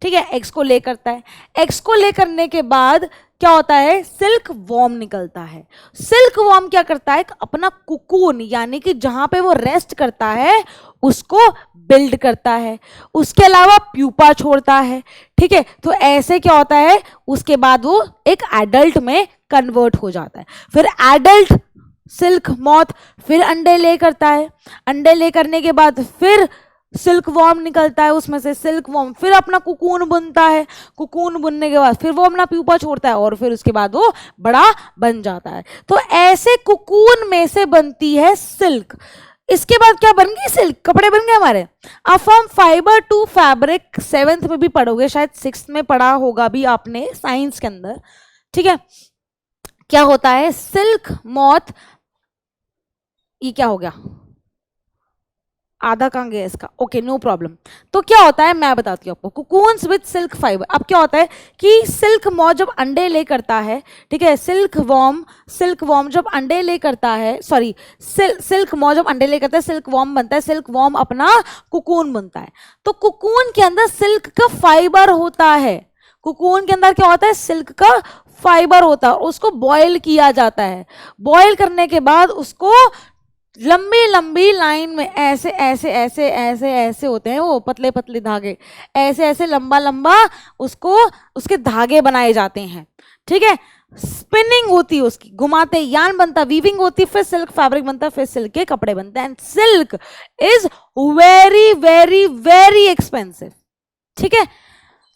A: ठीक है, एग्स को ले करता है, एग्स को ले करने के बाद क्या होता है, सिल्क वॉर्म निकलता है। सिल्क वॉर्म क्या करता है, अपना कुकून यानी कि जहां पे वो रेस्ट करता है उसको बिल्ड करता है, उसके अलावा प्यूपा छोड़ता है। ठीक है, तो ऐसे क्या होता है, उसके बाद वो एक एडल्ट में कन्वर्ट हो जाता है। फिर एडल्ट सिल्क मॉथ फिर अंडे ले करता है, अंडे ले करने के बाद फिर सिल्क वॉर्म निकलता है, उसमें से सिल्क वॉर्म फिर अपना कुकून बुनता है, कुकून बुनने के बाद फिर वो अपना प्यूपा छोड़ता है और फिर उसके बाद वो बड़ा बन जाता है। तो ऐसे कुकून में से बनती है सिल्क। इसके बाद क्या बन गई, सिल्क, कपड़े बन गए हमारे। अब from fibre to fabric 7th में भी पढ़ोगे, शायद 6th में पढ़ा होगा भी आपने साइंस के अंदर। ठीक है, क्या होता है, सिल्क मॉथ, ये क्या हो गया, आधा कहाँ गया इसका, ओके नो प्रॉब्लम। तो क्या होता है मैं बताती हूँ आपको, कुकून्स विद सिल्क फाइबर। अब क्या होता है कि सिल्क मॉथ जब अंडे ले करता है, ठीक है, सिल्क वॉर्म जब अंडे ले करता है, सॉरी सिल्क मॉथ जब अंडे ले करता है सिल्क वॉर्म बनता है, सिल्क वॉर्म अपना कुकून बनता है। तो कुकून के अंदर सिल्क का फाइबर होता है, कुकून के अंदर क्या होता है, सिल्क का फाइबर होता है, उसको बॉयल किया जाता है। बॉयल करने के बाद उसको लंबी लंबी लाइन में ऐसे ऐसे ऐसे ऐसे ऐसे होते हैं वो पतले पतले धागे, ऐसे ऐसे लंबा लंबा उसको उसके धागे बनाए जाते हैं। ठीक है, स्पिनिंग होती है उसकी, घुमाते यान बनता, वीविंग होती, फिर सिल्क फैब्रिक बनता, फिर सिल्क के कपड़े बनते हैं। And silk is very very very expensive. ठीक है,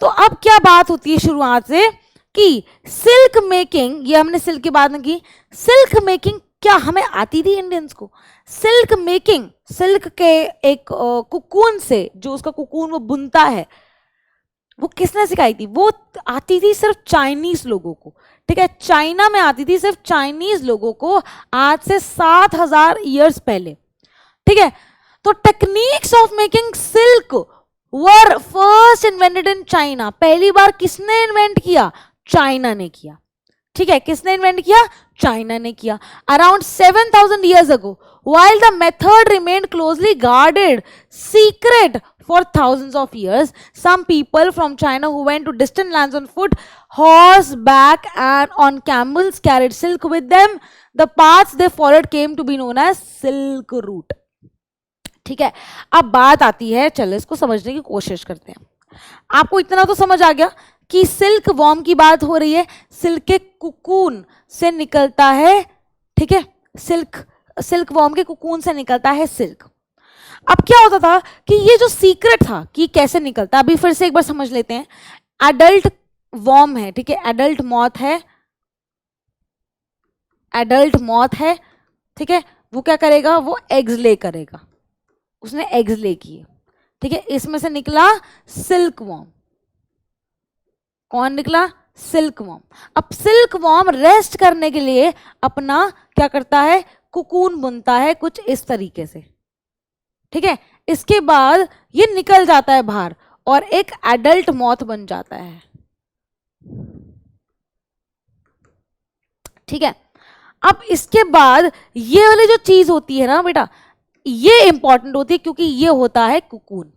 A: तो अब क्या बात होती है शुरुआत से कि सिल्क मेकिंग, ये हमने सिल्क की बात में की, सिल्क मेकिंग क्या हमें आती थी इंडियंस को? सिल्क मेकिंग, सिल्क के एक कुकून से, जो उसका कुकून वो बुनता है, वो किसने सिखाई थी? वो आती थी सिर्फ चाइनीज लोगों को। ठीक है, चाइना में आती थी सिर्फ चाइनीज लोगों को, आज से 7000 ईयर्स पहले। ठीक है, तो techniques of making silk were first invented in China. पहली बार किसने इन्वेंट किया? चाइना ने किया। ठीक है, किसने इन्वेंट किया? चाइना ने किया। Around 7000 years ago, while the method remained closely guarded, secret for thousands of years, some people from China who went to distant lands on foot, horseback and on camels carried silk with them. The paths they followed came to be known as Silk Route. ठीक है, अब बात आती है, चलो इसको समझने की कोशिश करते हैं। आपको इतना तो समझ आ गया कि सिल्क वॉर्म की बात हो रही है, सिल्क के कुकून से निकलता है। ठीक है, सिल्क वॉर्म के कुकून से निकलता है सिल्क। अब क्या होता था कि ये जो सीक्रेट था कि कैसे निकलता, अभी फिर से एक बार समझ लेते हैं। एडल्ट वॉर्म है, ठीक है, एडल्ट मॉथ है, एडल्ट मॉथ है। ठीक है, वो क्या करेगा, वो एग्स ले करेगा, उसने एग्स ले किए। ठीक है, इसमें से निकला सिल्क वॉर्म। कौन निकला? Silk worm. अब सिल्क वॉर्म रेस्ट करने के लिए अपना क्या करता है, कुकून बुनता है कुछ इस तरीके से। ठीक है, इसके बाद ये निकल जाता है बाहर और एक एडल्ट मॉथ बन जाता है। ठीक है, अब इसके बाद ये वाली जो चीज होती है ना बेटा, ये इंपॉर्टेंट होती है क्योंकि ये होता है कुकून।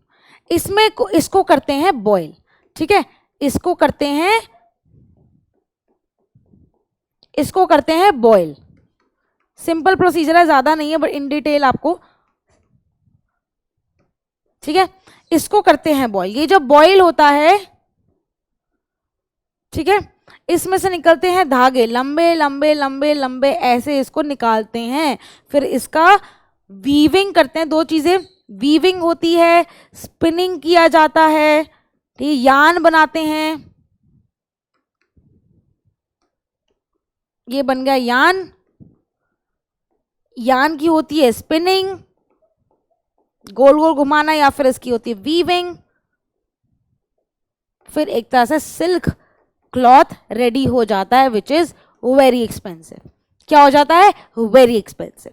A: इसमें इसको करते हैं बॉयल। ठीक है, इसको करते हैं बॉयल। सिंपल प्रोसीजर है, ज्यादा नहीं है, बट इन डिटेल आपको। ठीक है, इसको करते हैं बॉयल। ये जब बॉयल होता है, ठीक है, इसमें से निकलते हैं धागे, लंबे लंबे लंबे लंबे ऐसे इसको निकालते हैं। फिर इसका वीविंग करते हैं। दो चीजें, वीविंग होती है, स्पिनिंग किया जाता है, ठीक, यान बनाते हैं। ये बन गया यान, यान की होती है स्पिनिंग, गोल गोल घुमाना, या फिर इसकी होती है वीविंग। फिर एक तरह से सिल्क क्लॉथ रेडी हो जाता है, विच इज वेरी एक्सपेंसिव। क्या हो जाता है? Very expensive.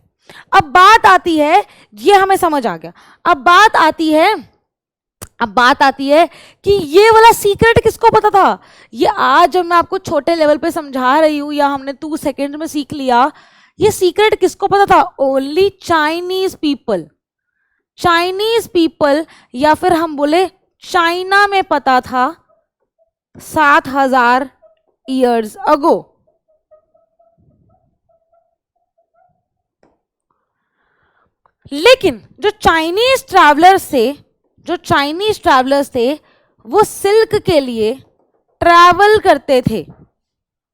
A: अब बात आती है, ये हमें समझ आ गया। अब बात आती है कि ये वाला सीक्रेट किसको पता था? ये आज जब मैं आपको छोटे लेवल पे समझा रही हूं या हमने 2 सेकेंड में सीख लिया, ये सीक्रेट किसको पता था? Only Chinese people. Chinese people, या फिर हम बोले चाइना में पता था 7000 years ago. लेकिन जो चाइनीज ट्रैवलर्स थे वो सिल्क के लिए ट्रैवल करते थे।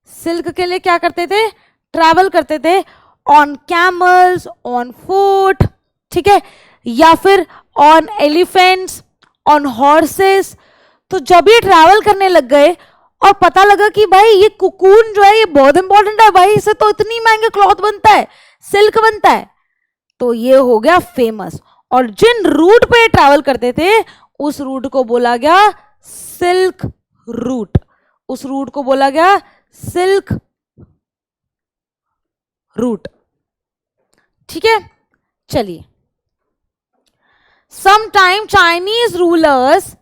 A: सिल्क के लिए क्या करते थे? ट्रैवल करते थे ऑन कैमल्स, ऑन फुट, ठीक है, या फिर ऑन एलिफेंट्स, ऑन हॉर्सेस। तो जब ये ट्रैवल करने लग गए और पता लगा कि भाई ये कुकून जो है ये बहुत इंपॉर्टेंट है भाई, इससे तो इतनी महंगे क्लॉथ बनता है, सिल्क बनता है, तो ये हो गया फेमस। और जिन रूट पे ट्रैवल करते थे उस रूट को बोला गया सिल्क रूट। उस रूट को बोला गया सिल्क रूट। ठीक है, चलिए। Sometime Chinese rulers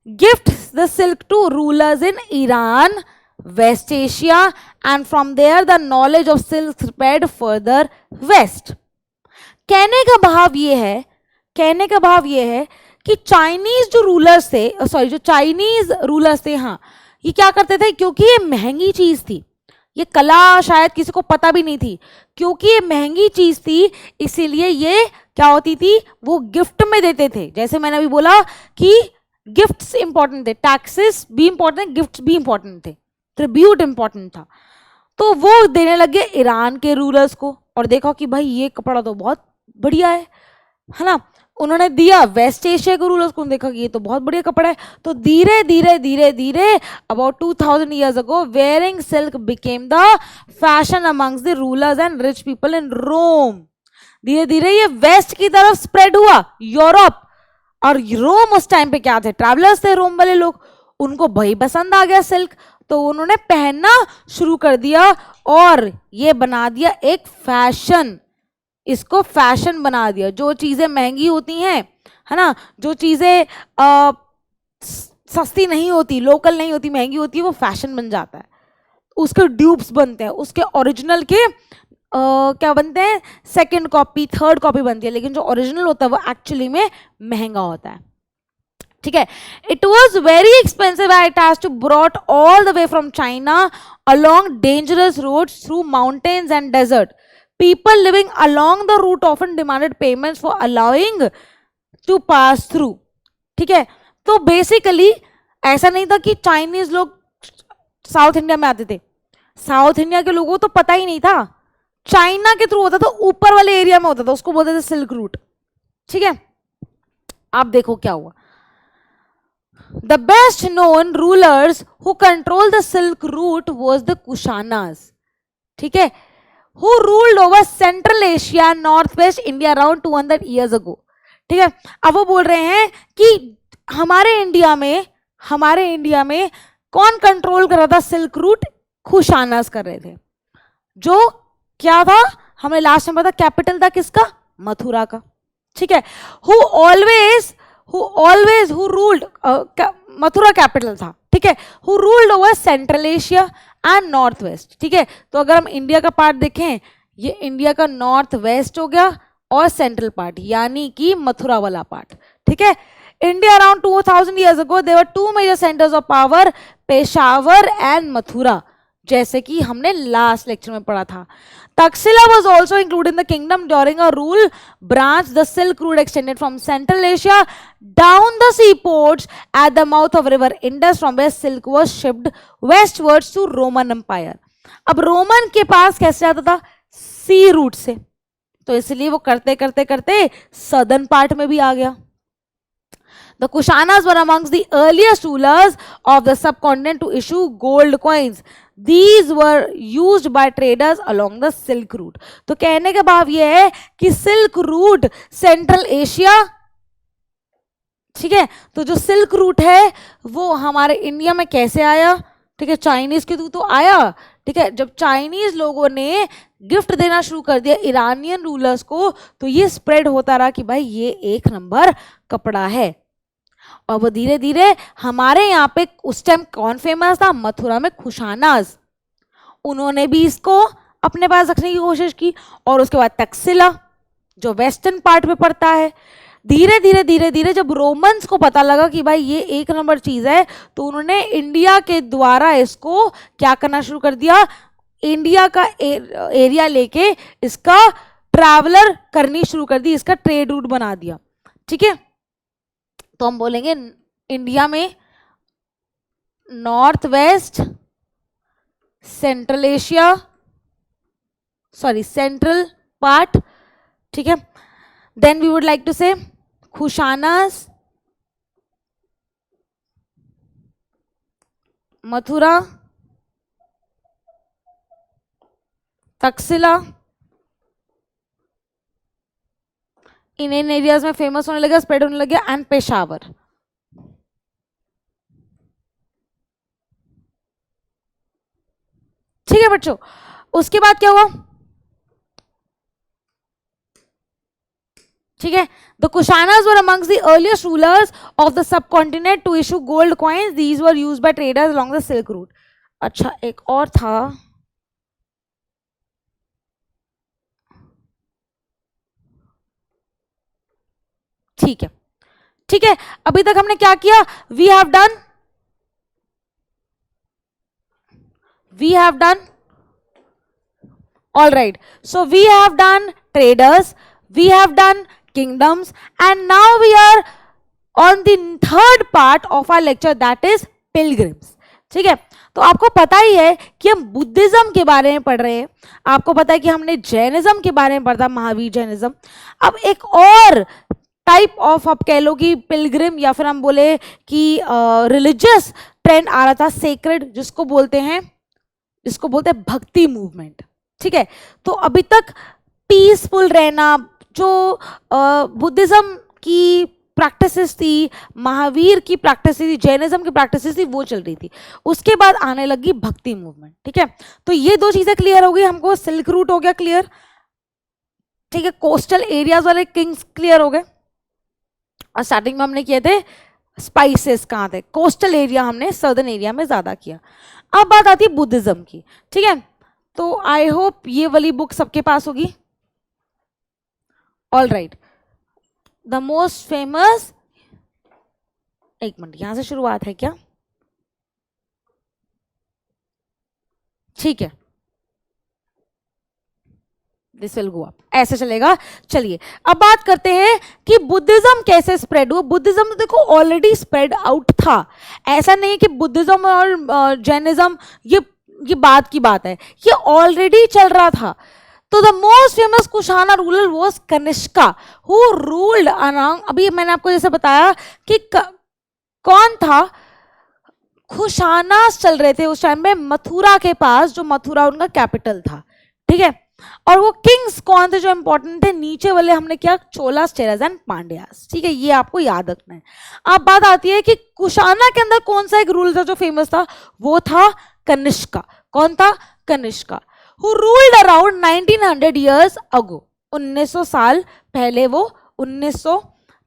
A: gift the silk to rulers in Iran, West Asia, and from there the knowledge of silk spread further west. कहने का भाव ये है कि चाइनीज जो रूलर्स थे, हाँ, ये क्या करते थे, क्योंकि ये महंगी चीज थी, ये कला शायद किसी को पता भी नहीं थी, क्योंकि ये महंगी चीज थी इसीलिए ये क्या होती थी, वो गिफ्ट में देते थे। जैसे मैंने अभी बोला कि गिफ्ट्स इंपॉर्टेंट थे, टैक्सेस भी इंपॉर्टेंट, गिफ्ट्स भी इंपॉर्टेंट थे, ट्रिब्यूट इंपॉर्टेंट था। तो वो देने लगे ईरान के रूलर्स को, और देखा कि भाई ये कपड़ा तो बहुत बढ़िया है ना। उन्होंने दिया वेस्ट एशिया के रूलर्स को, देखा कि ये तो बहुत बढ़िया कपड़ा है। तो धीरे धीरे about 2000 years ago wearing silk became the fashion amongst the rulers and rich people in Rome. धीरे धीरे ये वेस्ट की तरफ स्प्रेड हुआ, यूरोप। और रोम उस टाइम पे क्या थे, ट्रैवलर्स थे, रोम वाले लोग, उनको भाई पसंद आ गया सिल्क, तो उन्होंने पहनना शुरू कर दिया और ये बना दिया एक फैशन। इसको फैशन बना दिया। जो चीजें महंगी होती हैं, है ना, जो चीजें सस्ती नहीं होती, लोकल नहीं होती, महंगी होती है, वो फैशन बन जाता है। उसके ड्यूप्स बनते हैं, उसके ओरिजिनल के क्या बनते हैं, सेकंड कॉपी, थर्ड कॉपी बनती है, लेकिन जो ओरिजिनल होता है वो एक्चुअली में महंगा होता है। ठीक है, it was very expensive, it has to brought all the way from China along dangerous roads through mountains and desert. People living along the route often demanded payments for allowing to pass through. ठीक है, तो बेसिकली ऐसा नहीं था कि चाइनीज लोग साउथ इंडिया में आते थे, साउथ इंडिया के लोगों को तो पता ही नहीं था, चाइना के थ्रू होता था, ऊपर वाले एरिया में होता था, उसको बोलते थे सिल्क रूट। ठीक है, आप देखो क्या हुआ। The best known rulers who controlled the silk route was the Kushanas. ठीक है, who ruled over Central Asia, Northwest India around 200 years ago. ठीक है, अब वो बोल रहे हैं कि हमारे इंडिया में कौन कंट्रोल कर रहा था सिल्क रूट? खुशानास कर रहे थे। जो क्या था, हमने लास्ट में पता, कैपिटल था किसका? मथुरा का। ठीक है, who ruled मथुरा कैपिटल था। ठीक है, who ruled over Central Asia and north west. ठीक है, तो अगर हम इंडिया का पार्ट देखें, ये इंडिया का नॉर्थ वेस्ट हो गया और सेंट्रल पार्ट यानी कि मथुरा वाला पार्ट। ठीक है, India around 2000 years ago there were two major centers of power, Peshawar and Mathura, जैसे कि हमने लास्ट लेक्चर में पढ़ा था। Taxila was also included in the kingdom during a rule branch. The Silk Route extended from Central Asia down the seaports at the mouth of river Indus, from where silk was shipped westwards to Roman Empire. अब रोमन के पास कैसे आता था? सी रूट से, तो इसलिए वो करते करते करते सदर्न पार्ट में भी आ गया। The Kushanas were amongst the earliest rulers of the subcontinent to issue gold coins. These were used by traders along the Silk Route. तो कहने का भाव यह है कि सिल्क रूट सेंट्रल एशिया, ठीक है, तो जो सिल्क रूट है वो हमारे इंडिया में कैसे आया? ठीक है, चाइनीज के थ्रू तो आया। ठीक है, जब चाइनीज लोगों ने गिफ्ट देना शुरू कर दिया ईरानियन रूलर्स को, तो ये स्प्रेड होता रहा कि भाई ये एक नंबर कपड़ा है। और वो धीरे धीरे हमारे यहाँ पे उस टाइम कौन फेमस था? मथुरा में खुशानास, उन्होंने भी इसको अपने पास रखने की कोशिश की। और उसके बाद तक्षशिला जो वेस्टर्न पार्ट में पड़ता है, धीरे धीरे धीरे धीरे जब रोमन्स को पता लगा कि भाई ये एक नंबर चीज है, तो उन्होंने इंडिया के द्वारा इसको क्या करना शुरू कर दिया, इंडिया का एरिया लेके इसका ट्रैवलर करनी शुरू कर दी, इसका ट्रेड रूट बना दिया। ठीक है, तो हम बोलेंगे इंडिया में north west, central Asia, sorry central part, ठीक है। Then we would like to say खुशानास, मथुरा, तक्षशिला, इन एरियाज में फेमस होने लगा, स्प्रेड होने लगा, एंड पेशावर। ठीक है बच्चों, उसके बाद क्या हुआ, ठीक है, the Kushanas were amongst the earliest rulers of the subcontinent to issue gold coins, these were used by traders along the Silk Route. अच्छा, एक और था, ठीक है, ठीक है, अभी तक हमने क्या किया, we have done all right, so we have done traders, we have done kingdoms, and now we are on the third part of our lecture, that is pilgrims। ठीक है, तो आपको पता ही है कि हम बुद्धिज्म के बारे में पढ़ रहे हैं, आपको पता है कि हमने जैनिज्म के बारे में पढ़ा, महावीर जैनिज्म। अब एक और टाइप ऑफ, आप कह लो कि पिलग्रिम, या फिर हम बोले कि रिलीजियस ट्रेंड आ रहा था, सेक्रेड, जिसको बोलते हैं भक्ति मूवमेंट। ठीक है, तो अभी तक पीसफुल रहना, जो बुद्धिज्म की प्रैक्टिसेस थी, महावीर की प्रैक्टिस थी, जैनिज्म की प्रैक्टिसेस थी, वो चल रही थी। उसके बाद आने लगी भक्ति मूवमेंट। ठीक है, तो ये दो चीजें क्लियर हो गई हमको, सिल्क रूट हो गया क्लियर, ठीक है, कोस्टल एरियाज वाले किंग्स क्लियर हो गए, और स्टार्टिंग में हमने किए थे स्पाइसेस कहाँ थे, कोस्टल एरिया हमने सर्दर्न एरिया में ज्यादा किया। अब बात आती है बुद्धिज्म की। ठीक है, तो आई होप ये वाली बुक सबके पास होगी। All right, the most famous, एक मिनट, यहां से शुरुआत है क्या, ठीक है, दिस विल गो अप, ऐसे चलेगा। चलिए अब बात करते हैं कि बुद्धिज्म कैसे स्प्रेड हुआ। बुद्धिज्म तो देखो ऑलरेडी स्प्रेड आउट था, ऐसा नहीं कि बुद्धिज्म और जैनिज्म ये बात की बात है, ये ऑलरेडी चल रहा था। तो the most famous Kushana ruler was Kanishka, who ruled around, अभी मैंने आपको जैसे बताया कि कौन था, कुशानास चल रहे थे उस टाइम में मथुरा के पास, जो मथुरा उनका कैपिटल था। ठीक है, और वो किंग्स कौन थे जो इंपॉर्टेंट थे, नीचे वाले हमने क्या, चोलास, चेरास एंड पांड्यास। ठीक है, ये आपको याद रखना है। अब बात आती है कि कुशाना के अंदर कौन सा एक रूल था जो फेमस था, वो था कनिष्का। कौन था, Kanishka, who ruled around 1900 years ago, 1900 साल पहले वो, 1900,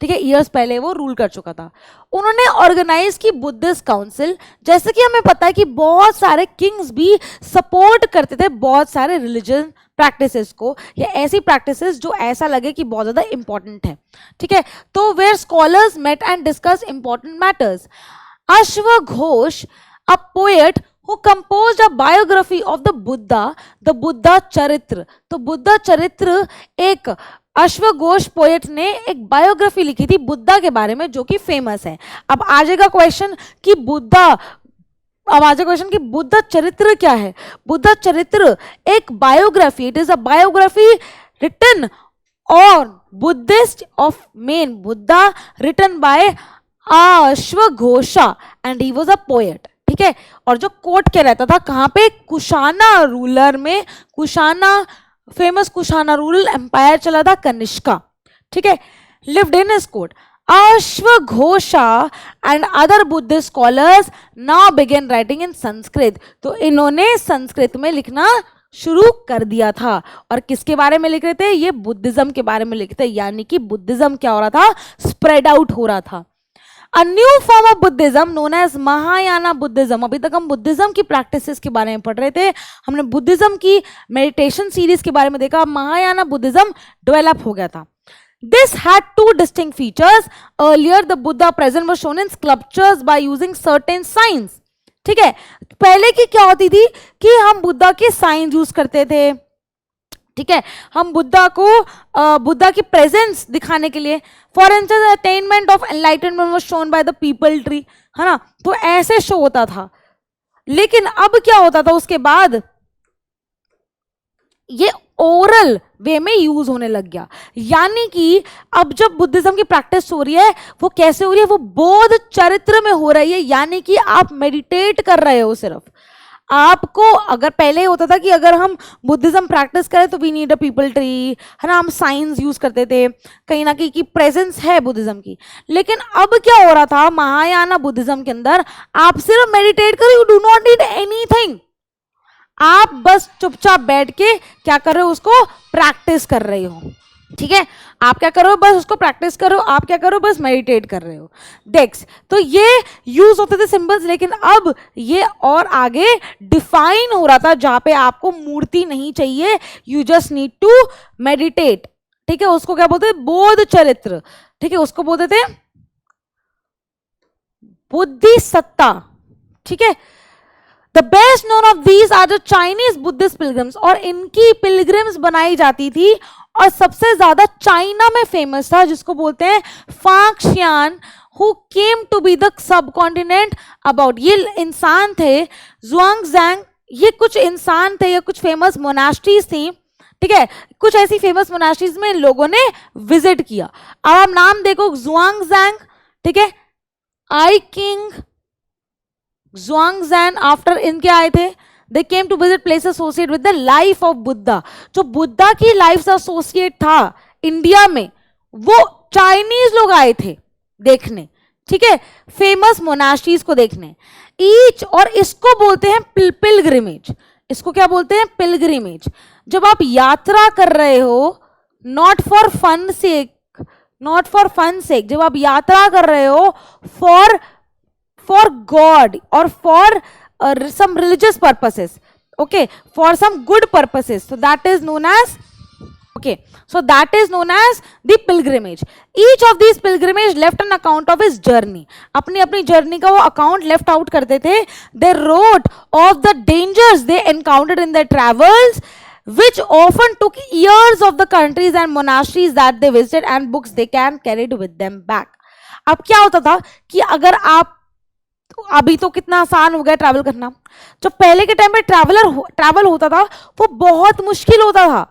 A: ठीक है, ईयर्स पहले वो रूल कर चुका था। उन्होंने ऑर्गेनाइज की बुद्धिस्ट काउंसिल। जैसे कि हमें पता है कि बहुत सारे किंग्स भी सपोर्ट करते थे बहुत सारे रिलीजन प्रैक्टिसेस को, या ऐसी प्रैक्टिसेस जो ऐसा लगे कि बहुत ज्यादा इंपॉर्टेंट है। ठीक है, तो where scholars met and discuss important matters. अश्वघोष, a poet who composed a biography of the Buddha चरित्र। तो बुद्धा चरित्र, एक अश्वघोष पोएट ने एक बायोग्राफी लिखी थी बुद्धा के बारे में, जो कि फेमस है। अब आ जाएगा क्वेश्चन कि बुद्धा चरित्र क्या है। बुद्धा चरित्र एक biography, it is a biography written on Buddhist of main Buddha, written by अश्वघोषा, and he was a poet. ठीक है, और जो कोर्ट के रहता था कहाँ पे, कुशाना रूलर में, Kushana, famous Kushana rural empire चला था, कनिष्का। ठीक है, लिव्ड इन हिज कोर्ट। अश्वघोषा and other Buddhist scholars now begin writing in Sanskrit. तो इन्होंने संस्कृत में लिखना शुरू कर दिया था। और किसके बारे में लिख रहे थे, ये बुद्धिज्म के बारे में लिखते, यानी कि बुद्धिज्म क्या हो रहा था, स्प्रेड आउट हो रहा था। A new form of Buddhism known as Mahayana Buddhism। अभी तक हम बुद्धिज्म की प्रैक्टिसेस के बारे में पढ़ रहे थे, हमने बुद्धिज्म की मेडिटेशन सीरीज के बारे में देखा, महायाना बुद्धिज्म डेवलप हो गया था। This had two distinct features. Earlier, the Buddha present was shown in sculptures by using certain signs. ठीक है, पहले की क्या होती थी कि हम बुद्धा के साइन यूज करते थे, ठीक है, हम बुद्धा को बुद्धा की प्रेजेंस दिखाने के लिए, for instance attainment of enlightenment was shown by the people tree, है ना, तो ऐसे शो होता था। लेकिन अब क्या होता था उसके बाद, ये ओरल वे में यूज होने लग गया। यानी कि अब जब बुद्धिज्म की प्रैक्टिस हो रही है वो कैसे हो रही है, वो बोध चरित्र में हो रही है। यानी कि आप मेडिटेट कर रहे हो सिर्फ। आपको अगर पहले होता था कि अगर हम बुद्धिज्म प्रैक्टिस करें तो we need a peepal tree, है ना, हम साइंस यूज करते थे कहीं ना कहीं की प्रेजेंस है बुद्धिज्म की। लेकिन अब क्या हो रहा था महायाना बुद्धिज्म के अंदर, आप सिर्फ मेडिटेट करो, you do not need anything. आप बस चुपचाप बैठ के क्या कर रहे हो, उसको प्रैक्टिस कर रहे हो, ठीक है, आप क्या करो बस उसको प्रैक्टिस करो, आप क्या करो बस मेडिटेट कर रहे हो। देख, तो ये यूज होते थे सिंबल्स, लेकिन अब ये और आगे डिफाइन हो रहा था जहां पे आपको मूर्ति नहीं चाहिए, you just need to meditate, ठीक है, उसको क्या बोलते हैं, बोध चरित्र, ठीक है, उसको बोलते थे बुद्धि सत्ता, ठीक है। The best known of these are the Chinese Buddhist pilgrims, और इनकी पिलग्रिम्स बनाई जाती थी और सबसे ज्यादा चाइना में फेमस था जिसको बोलते हैं फाक्शियान, who came to be the subcontinent about, ये इंसान थे जुआंगजैंग, ये कुछ इंसान थे, ये कुछ फेमस मोनास्ट्रीज थी, ठीक है, कुछ ऐसी फेमस मोनास्ट्रीज में लोगों ने विजिट किया। अब आप नाम देखो, जुआंगजैंग, ठीक है, आई किंग Zhuangzhan आफ्टर इनके आए थे, they came to visit place associate with the life of Buddha. जो बुद्धा की लाइफ से एसोसिएट था इंडिया में, वो चाइनीज लोग आए थे देखने, ठीक है, फेमस मोनास्ट्रीज को देखने। ईच, और इसको बोलते हैं पिलग्रिमेज, इसको क्या बोलते हैं, पिलग्रिमेज। जब आप यात्रा कर रहे हो, not for fun sake, not for fun sake, जब आप यात्रा कर रहे हो for God or for some religious purposes, okay, for some good purposes, so that is known as, okay, so that is known as the pilgrimage. Each of these pilgrimage left an account of his journey, अपनी अपनी जर्नी का वो अकाउंट लेफ्ट आउट करते थे। they wrote of the dangers they encountered in their travels, which often took years of the countries and monasteries that they visited, and books they can carried with them back. अब क्या होता था कि अगर आप, अभी तो कितना आसान हो गया ट्रैवल करना, जो पहले के टाइम पे ट्रैवल होता था वो बहुत मुश्किल होता था,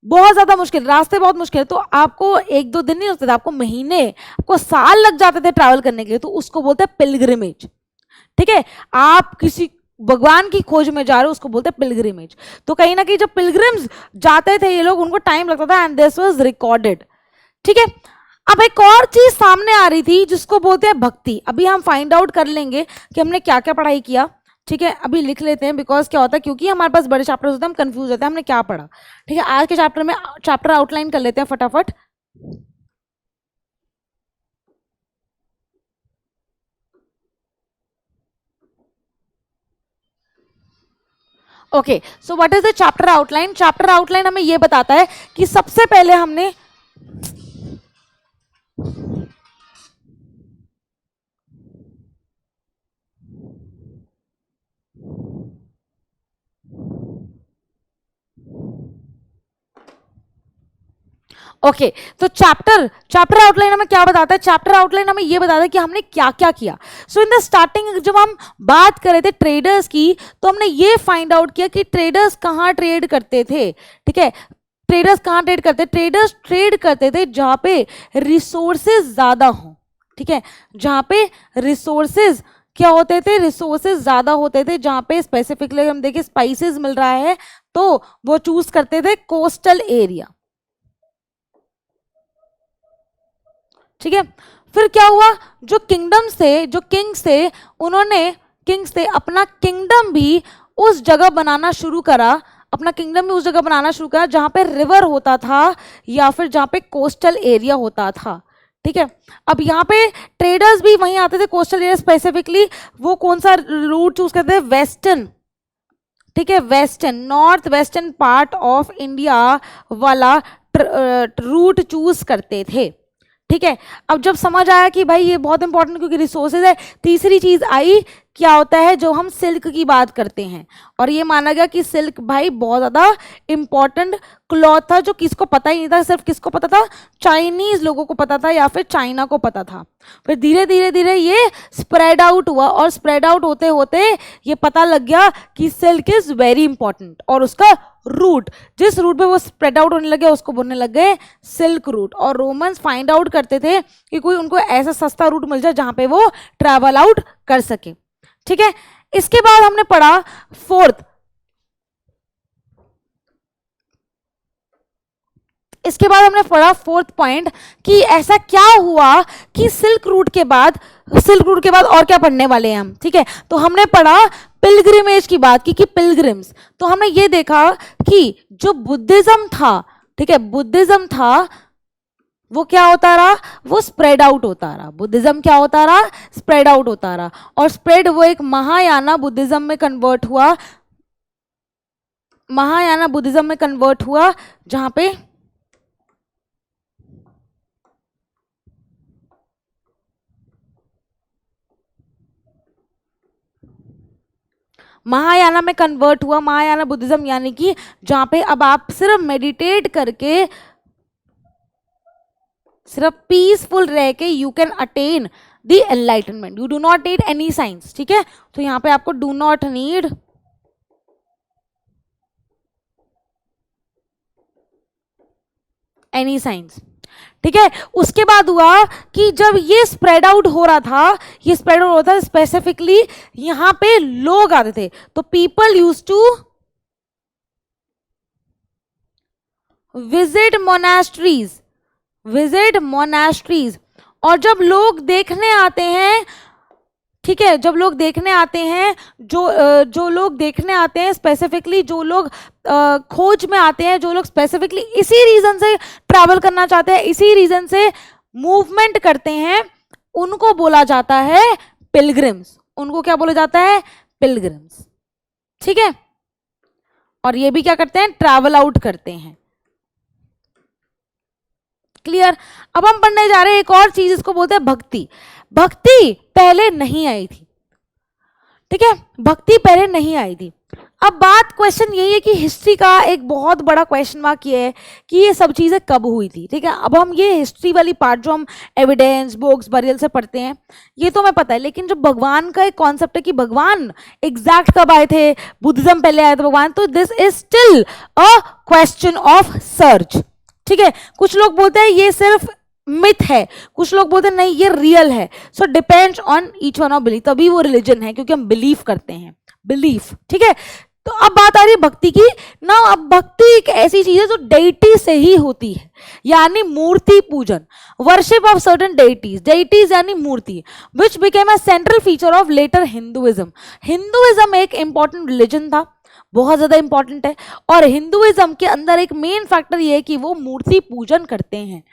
A: बहुत ज्यादा मुश्किल, रास्ते बहुत मुश्किल, तो आपको एक दो दिन नहीं लगते थे, आपको महीने, आपको साल लग जाते थे ट्रैवल करने के लिए, तो उसको बोलते हैं पिलग्रिमेज, ठीक है। आप किसी भगवान की खोज में जा रहे हो, उसको बोलते हैं पिलग्रिमेज। तो कहीं ना कहीं जब पिलग्रिम्स जाते थे ये लोग, उनको टाइम लगता था, एंड दिस वाज रिकॉर्डेड, ठीक है। अब एक और चीज सामने आ रही थी जिसको बोलते हैं भक्ति। अभी हम फाइंड आउट कर लेंगे कि हमने क्या क्या पढ़ाई किया, ठीक है, अभी लिख लेते हैं, बिकॉज क्या होता है, क्योंकि हमारे पास बड़े चैप्टर्स होते हैं, हम कंफ्यूज होते हैं हमने क्या पढ़ा, ठीक है। आज के चैप्टर में चैप्टर आउटलाइन कर लेते हैं फटाफट। Okay, so what is the chapter outline. Chapter outline हमें ये बताता है कि सबसे पहले हमने ओके, तो चैप्टर आउटलाइन हमें क्या बताता है, चैप्टर आउटलाइन हमें ये बताता है कि हमने क्या क्या किया। सो इन द स्टार्टिंग जब हम बात कर रहे थे ट्रेडर्स की, तो हमने ये फाइंड आउट किया कि ट्रेडर्स कहाँ ट्रेड करते थे, ठीक है, ट्रेडर्स कहाँ ट्रेड करते, ट्रेडर्स ट्रेड करते थे जहाँ पे रिसोर्सेज ज्यादा हो, ठीक है, जहाँ पे रिसोर्सेज क्या होते थे, रिसोर्सेज ज्यादा होते थे, जहाँ पे स्पेसिफिकली हम देखें स्पाइसेस मिल रहा है तो वो चूज करते थे कोस्टल एरिया, ठीक है। फिर क्या हुआ, जो किंगडम्स थे, जो किंग्स थे, उन्होंने अपना किंगडम भी उस जगह बनाना शुरू करा, अपना किंगडम भी उस जगह बनाना शुरू करा जहां पे रिवर होता था या फिर जहां पे कोस्टल एरिया होता था, ठीक है। अब यहाँ पे ट्रेडर्स भी वहीं आते थे कोस्टल एरिया, स्पेसिफिकली वो कौन सा रूट चूज करते थे, वेस्टर्न, ठीक है, western north western part of India वाला रूट चूज करते थे। ठीक है, अब जब समझ आया कि भाई ये बहुत इंपॉर्टेंट क्योंकि रिसोर्सेज है, तीसरी चीज आई क्या होता है जो हम सिल्क की बात करते हैं, और ये माना गया कि सिल्क भाई बहुत ज़्यादा इंपॉर्टेंट क्लॉथ था जो किसको पता ही नहीं था, सिर्फ किसको पता था, चाइनीज लोगों को पता था या फिर चाइना को पता था। फिर धीरे धीरे धीरे ये स्प्रेड आउट हुआ और स्प्रेड आउट होते होते ये पता लग गया कि सिल्क इज वेरी इंपॉर्टेंट, और उसका रूट, जिस रूट पे वो स्प्रेड आउट होने लगे उसको बोलने लग गए सिल्क रूट। और रोमन्स फाइंड आउट करते थे कि कोई उनको ऐसा सस्ता रूट मिल जाए जहां पे वो ट्रैवल आउट कर सके। ठीक है, इसके बाद हमने पढ़ा फोर्थ, इसके बाद हमने पढ़ा फोर्थ पॉइंट कि ऐसा क्या हुआ कि सिल्क रूट के बाद और क्या पढ़ने वाले हैं हम। ठीक है, तो हमने पढ़ा पिलग्रिमेज की बात की कि पिलग्रिम्स, तो हमने ये देखा कि जो बुद्धिज्म था, ठीक है, बुद्धिज्म था वो क्या होता रहा, वो स्प्रेड आउट होता रहा। बुद्धिज्म क्या होता रहा, स्प्रेड आउट होता रहा, और स्प्रेड वो एक महायाना बुद्धिज्म में कन्वर्ट हुआ, महायाना बुद्धिज्म में कन्वर्ट हुआ, जहां पे महायाना में कन्वर्ट हुआ, महायाना बुद्धिज्म, यानी कि जहां पे अब आप सिर्फ मेडिटेट करके, सिर्फ पीसफुल रह के you can attain the enlightenment, you do not need any science. ठीक है, तो यहां पे आपको do not need any science. ठीक है, उसके बाद हुआ कि जब ये स्प्रेड आउट हो रहा था, ये स्प्रेड आउट होता था स्पेसिफिकली यहां पे लोग आते थे, तो people use to visit monasteries, और जब लोग देखने आते हैं, ठीक है, जब लोग देखने आते हैं, जो लोग देखने आते हैं स्पेसिफिकली, जो लोग खोज में आते हैं, जो लोग स्पेसिफिकली इसी रीजन से ट्रैवल करना चाहते हैं, इसी रीजन से मूवमेंट करते हैं, उनको बोला जाता है पिलग्रिम्स। उनको क्या बोला जाता है, पिलग्रिम्स। ठीक है, और ये भी क्या करते हैं, ट्रैवल आउट करते हैं। क्लियर। अब हम पढ़ने जा रहे हैं एक और चीज, इसको बोलते हैं भक्ति। भक्ति पहले नहीं आई थी। ठीक है, भक्ति पहले नहीं आई थी। अब बात, क्वेश्चन यही है कि हिस्ट्री का एक बहुत बड़ा क्वेश्चन मार्क ये है कि ये सब चीजें कब हुई थी। ठीक है, अब हम ये हिस्ट्री वाली पार्ट जो हम एविडेंस, बुक्स, बरियल से पढ़ते हैं, ये तो हमें पता है, लेकिन जो भगवान का एक कॉन्सेप्ट है कि भगवान एग्जैक्ट कब आए थे, बुद्धिज्म पहले आया था भगवान, तो this is still a question of search. ठीक है, कुछ लोग बोलते हैं ये सिर्फ मिथ है, कुछ लोग बोलते हैं नहीं ये रियल है। So depends on each one of belief, तभी वो रिलीजन है क्योंकि हम बिलीव करते हैं, बिलीफ। ठीक है, तो अब बात आ रही है भक्ति की ना। अब भक्ति एक ऐसी चीज है जो डेइटी से ही होती है, यानी मूर्ति पूजन, वर्शिप ऑफ सर्टेन डेइटीज यानी मूर्ति, which became a central feature of later Hinduism. Hinduism एक इंपॉर्टेंट रिलीजन था, बहुत ज्यादा इंपॉर्टेंट है, और हिंदुइज्म के अंदर एक मेन फैक्टर ये है कि वो मूर्ति पूजन करते हैं।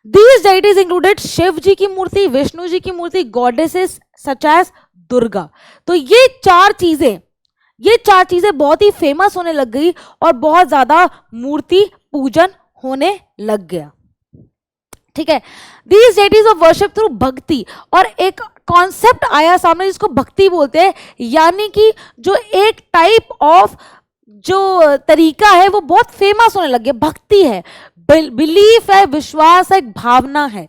A: These deities included शिव जी की मूर्ति, विष्णु जी की मूर्ति, गॉडेसेस सच एज दुर्गा। तो ये चार चीजें बहुत ही फेमस होने लग गई और बहुत ज्यादा मूर्ति पूजन होने लग गया। ठीक है, These deities of worship through भक्ति, और एक कॉन्सेप्ट आया सामने जिसको भक्ति बोलते हैं, यानी कि जो एक टाइप ऑफ जो तरीका है वो बहुत फेमस होने लग गया। भक्ति है, बिलीफ है, विश्वास है, एक भावना है।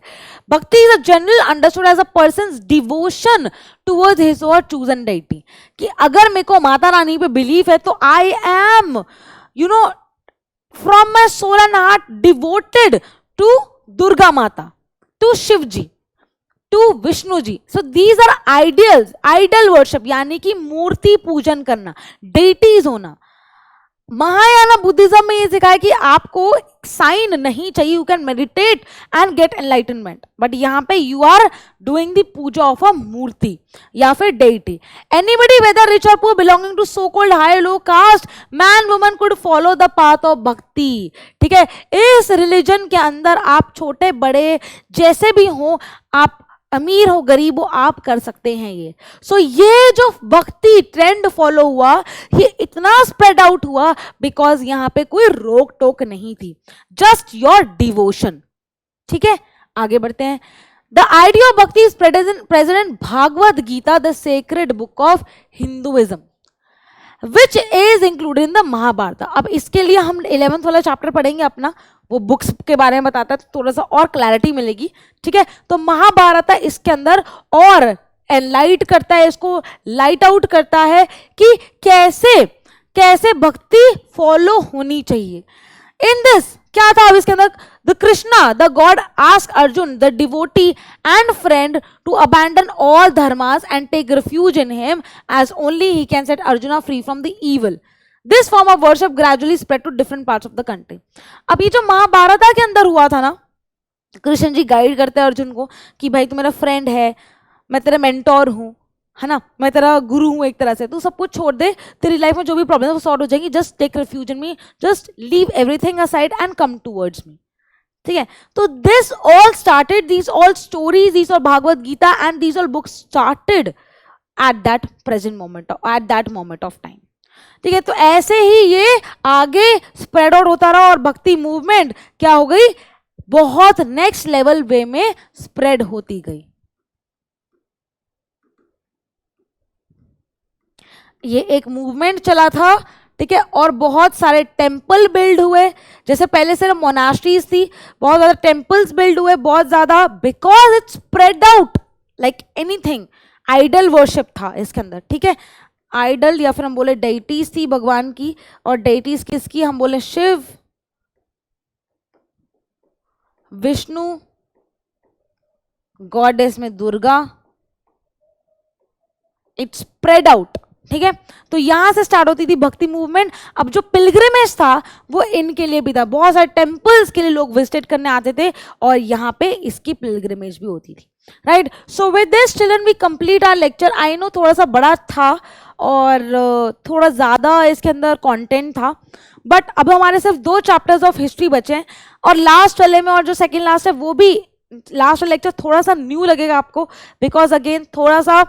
A: Bhakti is a general understood as a person's devotion towards his or chosen deity, कि अगर मेरे को माता रानी पे बिलीफ है तो I am from my soul and heart devoted to Durga Mata, to Shiv ji, to Vishnu ji. So these are ideals, idol worship, यानी कि मूर्ति पूजन करना, डेटीज होना। महायाना बुद्धिज्म में ये सिखाया कि आपको साइन नहीं चाहिए, you can meditate and get enlightenment, but यहाँ पे you are doing the puja of a murti या फिर deity. Anybody whether rich or poor belonging to so called high low caste man woman could follow the path of bhakti. ठीक है, इस रिलीजन के अंदर आप छोटे बड़े जैसे भी हो, आप अमीर हो गरीब हो आप कर सकते हैं ये। सो ये जो भक्ति ट्रेंड फॉलो हुआ ये इतना स्प्रेड आउट हुआ बिकॉज यहां पे कोई रोक टोक नहीं थी, जस्ट योर डिवोशन। ठीक है, आगे बढ़ते हैं। The idea of bhakti is present Bhagavad Gita, the sacred book of Hinduism, which is included in the Mahabharata. अब इसके लिए हम 11th वाला चैप्टर पढ़ेंगे अपना, वो बुक्स के बारे में बताता है तो थोड़ा सा और क्लैरिटी मिलेगी। ठीक है, तो महाभारत इसके अंदर और एनलाइट करता है, इसको लाइट आउट करता है कि कैसे कैसे भक्ति फॉलो होनी चाहिए। इन दिस क्या था अब इसके अंदर, the Krishna the god ask Arjun the devotee and friend to abandon all dharmas and take refuge in him as only he can set Arjuna free from the evil. This form of worship gradually spread to different parts of the country. अब ये जो महाभारत के अंदर हुआ था ना, कृष्ण जी गाइड करते हैं अर्जुन को कि भाई तू मेरा फ्रेंड है, मैं तेरा मेंटोर हूँ, है ना, मैं तेरा गुरु हूँ एक तरह से, तू सब कुछ छोड़ दे, तेरी लाइफ में जो भी प्रॉब्लम है वो सॉल्व हो जाएंगी, just take refuge in me, just leave everything aside and come towards me. ठीक है, तो this all started, these all stories, these all Bhagavad Gita and these all books started at that present moment, at that moment of time. ठीक है, तो ऐसे ही ये आगे स्प्रेड आउट होता रहा और भक्ति मूवमेंट क्या हो गई, बहुत नेक्स्ट लेवल वे में स्प्रेड होती गई। ये एक मूवमेंट चला था। ठीक है, और बहुत सारे टेम्पल बिल्ड हुए, जैसे पहले सिर्फ मोनास्ट्रीज थी, बहुत ज्यादा टेम्पल्स बिल्ड हुए, बहुत ज्यादा, because it spread out like anything. Idol worship था इसके अंदर। ठीक है, आइडल या फिर हम बोले डेइटीज थी भगवान की, और डेइटीज किसकी, हम बोले शिव, विष्णु, गॉडेस में दुर्गा। It spread out. ठीक है, तो यहां से स्टार्ट होती थी भक्ति मूवमेंट। अब जो पिलग्रिमेज था वो इनके लिए भी था, बहुत सारे टेम्पल्स के लिए लोग विजिट करने आते थे और यहाँ पे इसकी पिलग्रिमेज भी होती थी। Right, so with this children we complete our lecture. I know थोड़ा सा बड़ा था और थोड़ा ज़्यादा इसके अंदर कंटेंट था, बट अब हमारे सिर्फ 2 चैप्टर्स ऑफ हिस्ट्री बचे हैं, और लास्ट वाले में और जो सेकेंड लास्ट है वो भी, लास्ट वाला लेक्चर थोड़ा सा न्यू लगेगा आपको, बिकॉज अगेन थोड़ा सा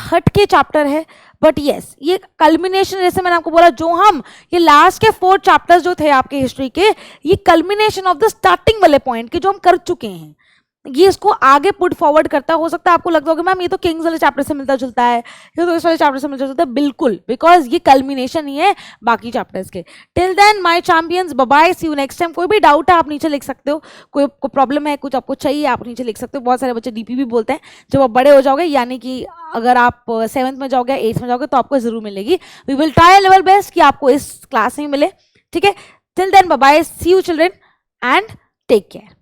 A: हट के चैप्टर है, बट यस ये कल्मिनेशन, जैसे मैंने आपको बोला, जो हम ये लास्ट के 4 चैप्टर्स जो थे आपके हिस्ट्री के, ये कल्मिनेशन ऑफ द स्टार्टिंग वाले पॉइंट के जो हम कर चुके हैं, ये इसको आगे पुट फॉरवर्ड करता। हो सकता है आपको लगता होगा मैम ये तो किंग्स वाले चैप्टर से मिलता जुलता है, ये तो इस वाले चैप्टर से मिलता जुलता है, बिल्कुल, बिकॉज ये कल्मिनेशन ही है बाकी चैप्टर्स के। Till then my champions, bye bye, see you next time. कोई भी डाउट है आप नीचे लिख सकते हो, कोई प्रॉब्लम है, कुछ आपको चाहिए आप नीचे लिख सकते हो। बहुत सारे बच्चे डीपी भी बोलते हैं, जब आप बड़े हो जाओगे, यानी कि अगर आप 7th में जाओगे, 8th में जाओगे, तो आपको जरूर मिलेगी। We will try level best कि आपको इस क्लास में मिले। ठीक है, till then bye bye, see you children and take care.